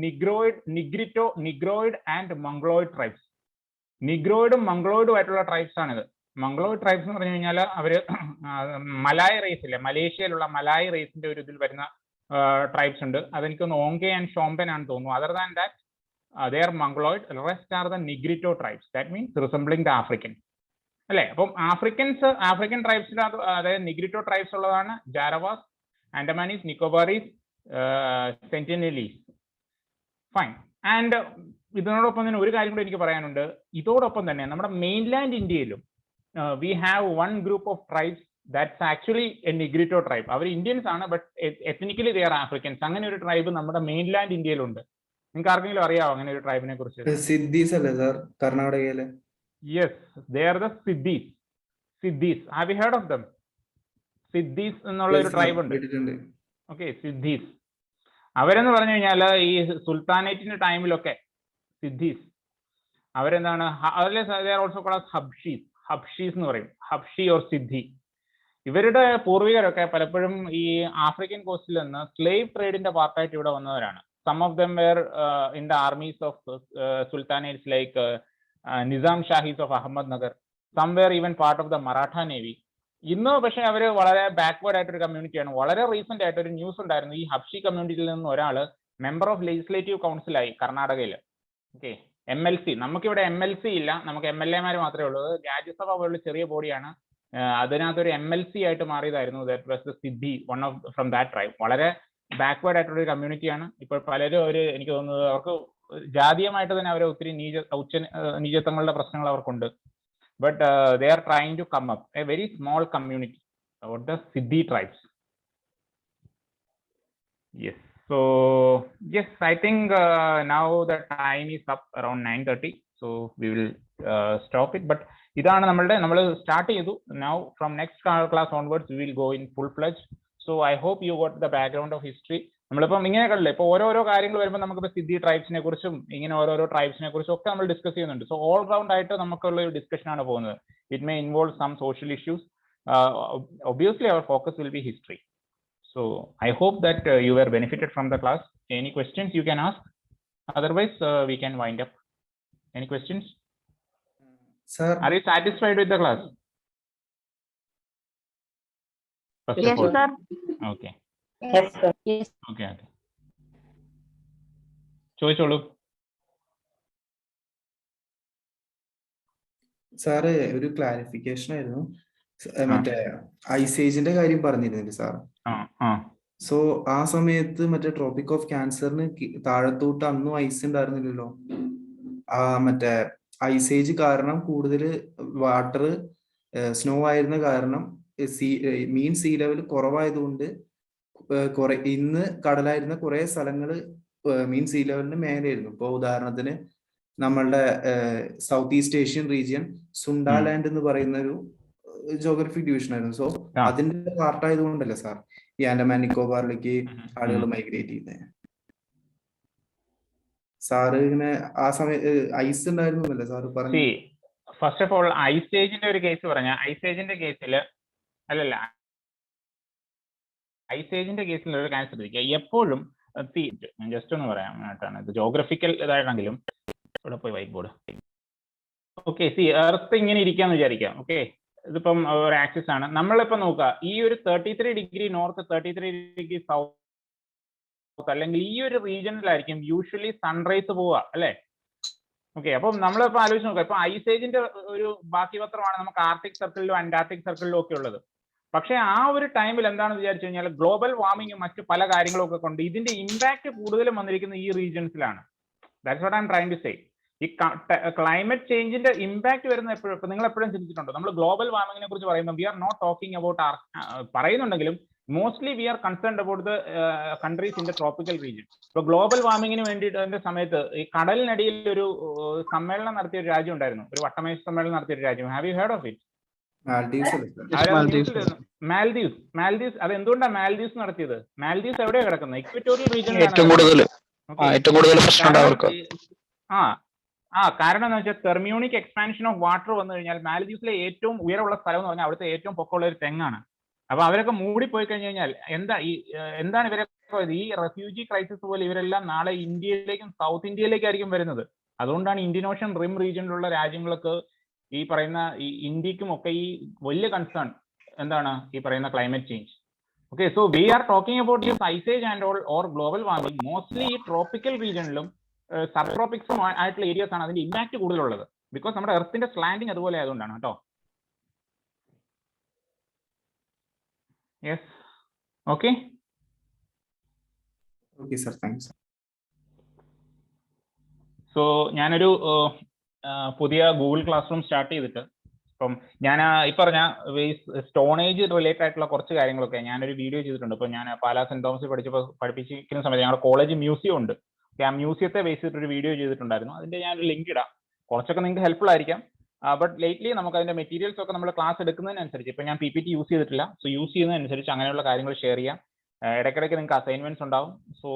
negroid and mongoloid tribes. നിഗ്രോയിഡും മംഗ്ലോയിഡും ആയിട്ടുള്ള ട്രൈബ്സ് ആണിത്. മംഗ്ലോയിഡ് ട്രൈബ്സ് എന്ന് പറഞ്ഞു കഴിഞ്ഞാൽ അവര് മലായ് റേസിലെ, മലേഷ്യയിലുള്ള മലായ് റേസിന്റെ ഒരു ഇതിൽ വരുന്ന ട്രൈബ്സ് ഉണ്ട്. അതെനിക്കൊന്ന് ഓങ്കെ ആൻഡ് ഷോംബൻ ആണെന്ന് തോന്നുന്നു. Other than that they are mongoloid. Rest are the negrito tribes. That means resembling the African. അല്ലേ? അപ്പം ആഫ്രിക്കൻ ട്രൈബ്സിൽ അതായത് നിഗ്രിറ്റോ ട്രൈബ്സ് ഉള്ളതാണ് ജാരവാസ്, ആൻഡമാനീസ്, നിക്കോബാറീസ്, സെന്റിനലീസ്. ഫൈൻ. ആൻഡ് ഇതിനോടൊപ്പം തന്നെ ഒരു കാര്യം കൂടി എനിക്ക് പറയാനുണ്ട്. ഇതോടൊപ്പം തന്നെ നമ്മുടെ മെയിൻലാൻഡ് ഇന്ത്യയിലും we have one group of tribes that's actually a negrito tribe. അവർ ഇന്ത്യൻസ് ആണ്, ബട്ട് എത്നിക്കലി ദേ ആർ ആഫ്രിക്കൻസ്. അങ്ങനെ ഒരു ട്രൈബ് നമ്മുടെ മെയിൻലാൻഡ് ഇന്ത്യയിലുണ്ട്. നിങ്ങൾക്ക് ആർക്കെങ്കിലും അറിയാവോ അങ്ങനെ ഒരു ട്രൈബിനെ കുറിച്ച്? സിദ്ധീസ് അല്ലേ സാർ, കർണാടകയിലെ? Yes, they are the Siddis. Have you heard of them? Siddis എന്നുള്ള ഒരു ട്രൈബ് ഉണ്ട്. ഓക്കെ, സിദ്ധീസ്. അവരെന്ന് പറഞ്ഞു കഴിഞ്ഞാൽ ഈ സുൽത്താനേറ്റിന്റെ ടൈമിലൊക്കെ സിദ്ധീസ് അവരെന്താണ്, ഓൾസോ കോൾഡ് ഹബ്ഷീസ് എന്ന് പറയും. ഹബ്ഷി ഓർ സിദ്ധി. ഇവരുടെ പൂർവികരൊക്കെ പലപ്പോഴും ഈ ആഫ്രിക്കൻ കോസ്റ്റിൽ നിന്ന് സ്ലേവ് ട്രേഡിന്റെ പാർട്ടായിട്ട് ഇവിടെ വന്നവരാണ്. Some of them were in the armies of sultanates like Nizam Shahis of Ahmednagar. Some were even part of the Maratha Navy. ഇന്ന് പക്ഷേ അവർ വളരെ ബാക്ക്വേർഡ് ആയിട്ടൊരു കമ്മ്യൂണിറ്റിയാണ്. വളരെ റീസെന്റ് ആയിട്ട് ഒരു ന്യൂസ് ഉണ്ടായിരുന്നു, ഈ ഹബ്ഷി കമ്മ്യൂണിറ്റിയിൽ നിന്ന് ഒരാൾ മെമ്പർ ഓഫ് ലെജിസ്ലേറ്റീവ് കൗൺസിലായി കർണാടകയിൽ. Okay, MLC. നമുക്കിവിടെ MLC ഇല്ല, നമുക്ക് MLA മാത്രമേ ഉള്ളൂ. രാജ്യസഭ പോലുള്ള ചെറിയ ബോഡിയാണ്. അതിനകത്തൊരു MLC ആയിട്ട് മാറിയതായിരുന്നു. That was the Siddi, one of from that tribe. വളരെ ബാക്ക്വേർഡ് ആയിട്ടുള്ള ഒരു കമ്മ്യൂണിറ്റിയാണ്. ഇപ്പോൾ പലരും എനിക്ക് തോന്നുന്നത് അവർക്ക് ജാതീയമായിട്ട് തന്നെ അവരെ ഒത്തിരി നീചത്വങ്ങളുടെ പ്രശ്നങ്ങൾ അവർക്കുണ്ട്. But they are trying to come up a very small community of the Siddi tribes. Yes, so yes, I think now the time is up around 9:30. So we will stop it. But ഇതാണ് നമ്മൾ start ചെയ്തു. Now from next class onwards we will go in full fledge. So I hope you got the background of history. നമ്മളിപ്പം ഇങ്ങനെ കണ്ടില്ലേ, ഇപ്പോൾ ഓരോരോ കാര്യങ്ങൾ വരുമ്പോൾ നമുക്കിപ്പോൾ സിദ്ധി ട്രൈബ്സിനെ കുറിച്ചും ഇങ്ങനെ ഓരോരോ ട്രൈബ്സിനെ കുറിച്ചും ഒക്കെ നമ്മൾ ഡിസ്കസ് ചെയ്യുന്നുണ്ട്. സോ ഓൾ റൗണ്ട് ആയിട്ട് നമുക്കുള്ള ഒരു ഡിസ്കഷൻ ആണ് പോകുന്നത്. It may involve some social issues. Obviously our focus will be history. So I hope that you were benefited from the class. Any questions you can ask? Otherwise, we can wind up. Any questions? Sir, are you satisfied with the class? Yes, sir. Okay. Yes, sir. Yes. Okay. ചോദിച്ചോളൂ. Sir ഒരു clarification ആയിരുന്നു. മറ്റേ ഐസേജിന്റെ കാര്യം പറഞ്ഞിരുന്നില്ല sir? So ആ സമയത്ത് മറ്റേ tropic of ക്യാൻസറിന് താഴത്തോട്ട് അന്നും ഐസ് ഉണ്ടായിരുന്നില്ലല്ലോ. ആ മറ്റേ ഐസേജ് കാരണം കൂടുതൽ വാട്ടർ സ്നോ ആയിരുന്ന കാരണം മീൻ സീ ലെവൽ കുറവായതുകൊണ്ട് ഇന്ന് കടലായിരുന്ന കുറെ സ്ഥലങ്ങള് മീൻ സീ ലെവലിന് മേലെയായിരുന്നു. ഇപ്പൊ ഉദാഹരണത്തിന് നമ്മളുടെ സൗത്ത് ഈസ്റ്റ് ഏഷ്യൻ റീജിയൻ സുണ്ടാലാൻഡ് എന്ന് പറയുന്ന ഒരു ജോഗ്രഫിക് ഡിവിഷൻ ആയിരുന്നു. സോ അതിന്റെ പാർട്ടായതുകൊണ്ടല്ലേ സാർ ഈ ആൻഡമാൻ നിക്കോബാറിലേക്ക് ആളുകൾ മൈഗ്രേറ്റ് ചെയ്യുന്നത്? സാറ് ഇങ്ങനെ ആ സമയത്ത് ഐസ് ഉണ്ടായിരുന്നല്ലേ സാറ് പറഞ്ഞു? ഫസ്റ്റ് ഓഫ് ഓൾ ഐസ് ഏജിന്റെ ഒരു കേസ് പറഞ്ഞ ഐസ് ഏജിന്റെ കേസിൽ ഐസ് ഏജിന്റെ കേസിൽ ഒരു കാര്യം ശ്രദ്ധിക്കുക. എപ്പോഴും ജസ്റ്റ് ഒന്ന് പറയാം ആയിട്ടാണ്, ഇത് ജോഗ്രഫിക്കൽ ഇതായിട്ടാണെങ്കിലും. ഇവിടെ പോയി വൈറ്റ് ബോർഡ്. ഓക്കെ, എർത്ത് ഇങ്ങനെ ഇരിക്കാന്ന് വിചാരിക്കാം. ഓക്കെ, ഇതിപ്പം ഒരു ആക്സിസ് ആണ്. നമ്മളിപ്പോ നോക്കുക, ഈ ഒരു 33 ഡിഗ്രി നോർത്ത്, 33 ഡിഗ്രി സൗത്ത്, അല്ലെങ്കിൽ ഈ ഒരു റീജിയനിലായിരിക്കും യൂഷ്വലി സൺറൈസ് പോവുക, അല്ലേ? ഓക്കെ, അപ്പം നമ്മളിപ്പോ ആലോചിച്ച് നോക്കുക, ഇപ്പൊ ഐസ് ഏജിന്റെ ഒരു ബാക്കി പത്രമാണ് നമുക്ക് ആർട്ടിക് സർക്കിളിലും അന്റാർട്ടിക് സർക്കിളിലും ഒക്കെ ഉള്ളത്. പക്ഷെ ആ ഒരു ടൈമിൽ എന്താണെന്ന് വിചാരിച്ചു കഴിഞ്ഞാൽ ഗ്ലോബൽ വാർമിങ്ങും മറ്റു പല കാര്യങ്ങളും ഒക്കെ കൊണ്ട് ഇതിന്റെ ഇമ്പാക്ട് കൂടുതലും വന്നിരിക്കുന്നത് ഈ റീജിയൻസിലാണ്. That's what I am trying to say. ഈ ക്ലൈമറ്റ് ചേഞ്ചിന്റെ ഇമ്പാക്ട് വരുന്ന എപ്പോഴും ഇപ്പൊ നിങ്ങൾ എപ്പോഴും ചിന്തിച്ചിട്ടുണ്ടോ? നമ്മൾ ഗ്ലോബൽ വാർമിങ്ങിനെ കുറിച്ച് പറയുമ്പോൾ we are not talking about പറയുന്നുണ്ടെങ്കിലും mostly we are concerned about the countries in the tropical region. ഇപ്പൊ ഗ്ലോബൽ വാർമിങ്ങിന് വേണ്ടിയിട്ട് സമയത്ത് ഈ കടലിനടിയിൽ ഒരു സമ്മേളനം നടത്തിയ ഒരു രാജ്യം ഉണ്ടായിരുന്നു, ഒരു വട്ടമേശ സമ്മേളനം നടത്തിയ ഒരു രാജ്യം. Have you heard of it? Maldives. അത് എന്തുകൊണ്ടാണ് മാൽദീവ്സ് നടത്തിയത്? മാൽദീവ്സ് എവിടെയാണ് കിടക്കുന്നത്? ഇക്വറ്റോറിയൽ റീജിയനിലാണ്. കാരണം എന്ന് വെച്ചാൽ തെർമ്യൂണിക് എക്സ്പാൻഷൻ ഓഫ് വാട്ടർ വന്നു കഴിഞ്ഞാൽ മാൽദീവ്സിലെ ഏറ്റവും ഉയരമുള്ള സ്ഥലം എന്ന് പറഞ്ഞാൽ അവിടുത്തെ ഏറ്റവും പൊക്കമുള്ള ഒരു തെങ്ങാണ്. അപ്പൊ അവരൊക്കെ മൂടിപ്പോയി കഴിഞ്ഞു കഴിഞ്ഞാൽ എന്താണ് ഇവരൊക്കെ ഈ റെഫ്യൂജി ക്രൈസിസ് പോലെ ഇവരെല്ലാം നാളെ ഇന്ത്യയിലേക്കും സൗത്ത് ഇന്ത്യയിലേക്കായിരിക്കും വരുന്നത്. അതുകൊണ്ടാണ് ഇന്ത്യൻ ഓഷൻ റിം റീജിയനിലുള്ള രാജ്യങ്ങൾക്ക് ഈ പറയുന്ന ഈ ഇന്ത്യക്കും ഒക്കെ ഈ വലിയ കൺസേൺ എന്താണ് ഈ പറയുന്ന climate change. Okay, so we are talking about this ice age and or global warming. Mostly ഈ ട്രോപ്പിക്കൽ റീജിയനിലും സബ് ട്രോപ്പിക്സും ആയിട്ടുള്ള ഏരിയസ് ആണ് അതിന്റെ ഇമ്പാക്ട് കൂടുതലുള്ളത്. ബിക്കോസ് നമ്മുടെ എർത്തിന്റെ സ്ലാൻഡിങ് അതുപോലെ ആയതുകൊണ്ടാണ് കേട്ടോ. Yes, okay sir, thanks. So ഞാനൊരു പുതിയ ഗൂഗിൾ ക്ലാസ് റൂം സ്റ്റാർട്ട് ചെയ്തിട്ട് ഇപ്പം ഞാൻ ഈ പറഞ്ഞ സ്റ്റോൺ ഏജ് റിലേറ്റഡ് ആയിട്ടുള്ള കുറച്ച് കാര്യങ്ങളൊക്കെ ഞാനൊരു വീഡിയോ ചെയ്തിട്ടുണ്ട്. ഇപ്പൊ ഞാൻ പാലാ സെന്റ് തോമസിൽ പഠിപ്പിക്കുന്ന സമയത്ത് ഞങ്ങളുടെ കോളേജ് മ്യൂസിയം ഉണ്ട്. ആ മ്യൂസിയത്തെ ബേസ് ചെയ്തിട്ടൊരു വീഡിയോ ചെയ്തിട്ടുണ്ടായിരുന്നു. അതിന്റെ ഞാനൊരു ലിങ്ക് ഇടാം. കുറച്ചൊക്കെ നിങ്ങൾക്ക് ഹെൽപ്ഫുൾ ആയിരിക്കാം. ബട്ട് ലേറ്റ്ലി നമുക്ക് അതിന്റെ മെറ്റീരിയൽസ് ഒക്കെ നമ്മൾ ക്ലാസ് എടുക്കുന്നതിനനുസരിച്ച് ഇപ്പൊ ഞാൻ PPT യൂസ് ചെയ്തിട്ടില്ല. സോ യൂസ് ചെയ്യുന്നതനുസരിച്ച് അങ്ങനെയുള്ള കാര്യങ്ങൾ ഷെയർ ചെയ്യാം. ഇടയ്ക്കിടയ്ക്ക് നിങ്ങൾക്ക് അസൈൻമെന്റ്സ് ഉണ്ടാവും. So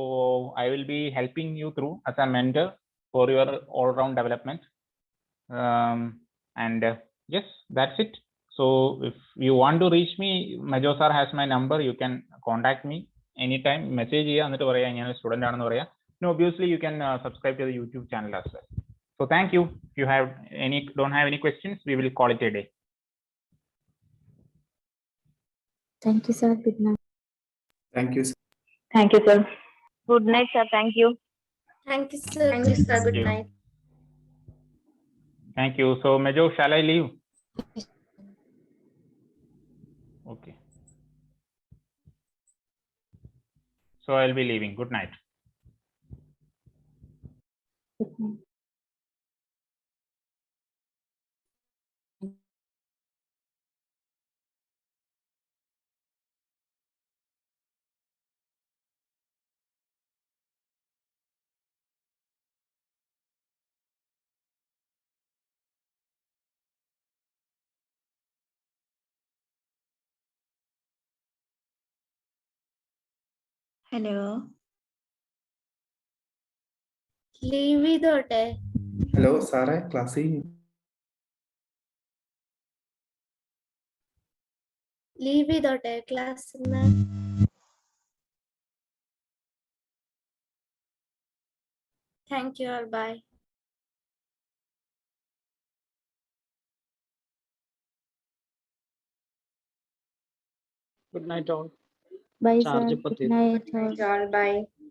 I will be helping you through as A mentor for your all-round development, and yes, that's it. So if you want to reach me, Majo sir has my number. You can contact me anytime. Message cheya എന്നിട്ട് പറയാ ഞാൻ student ആണെന്ന് പറയാ. No, obviously you can subscribe to the YouTube channel as well. So thank you. If you don't have any questions, we will call it a day. Thank you, sir. Good night. Thank you, sir. Thank you, sir. Good night, sir. Thank you. Thank you, sir. Good night. Thank you. So Majo, shall I leave? Okay. So I'll be leaving. Good night. Good night. Hello, leave ചെയ്തോട്ടെ? Hello സാറേ, class കഴിഞ്ഞു. Leave ചെയ്തോട്ടെ class? Thank you all. Bye. Good night all. Bye, sir. Good night all. Bye.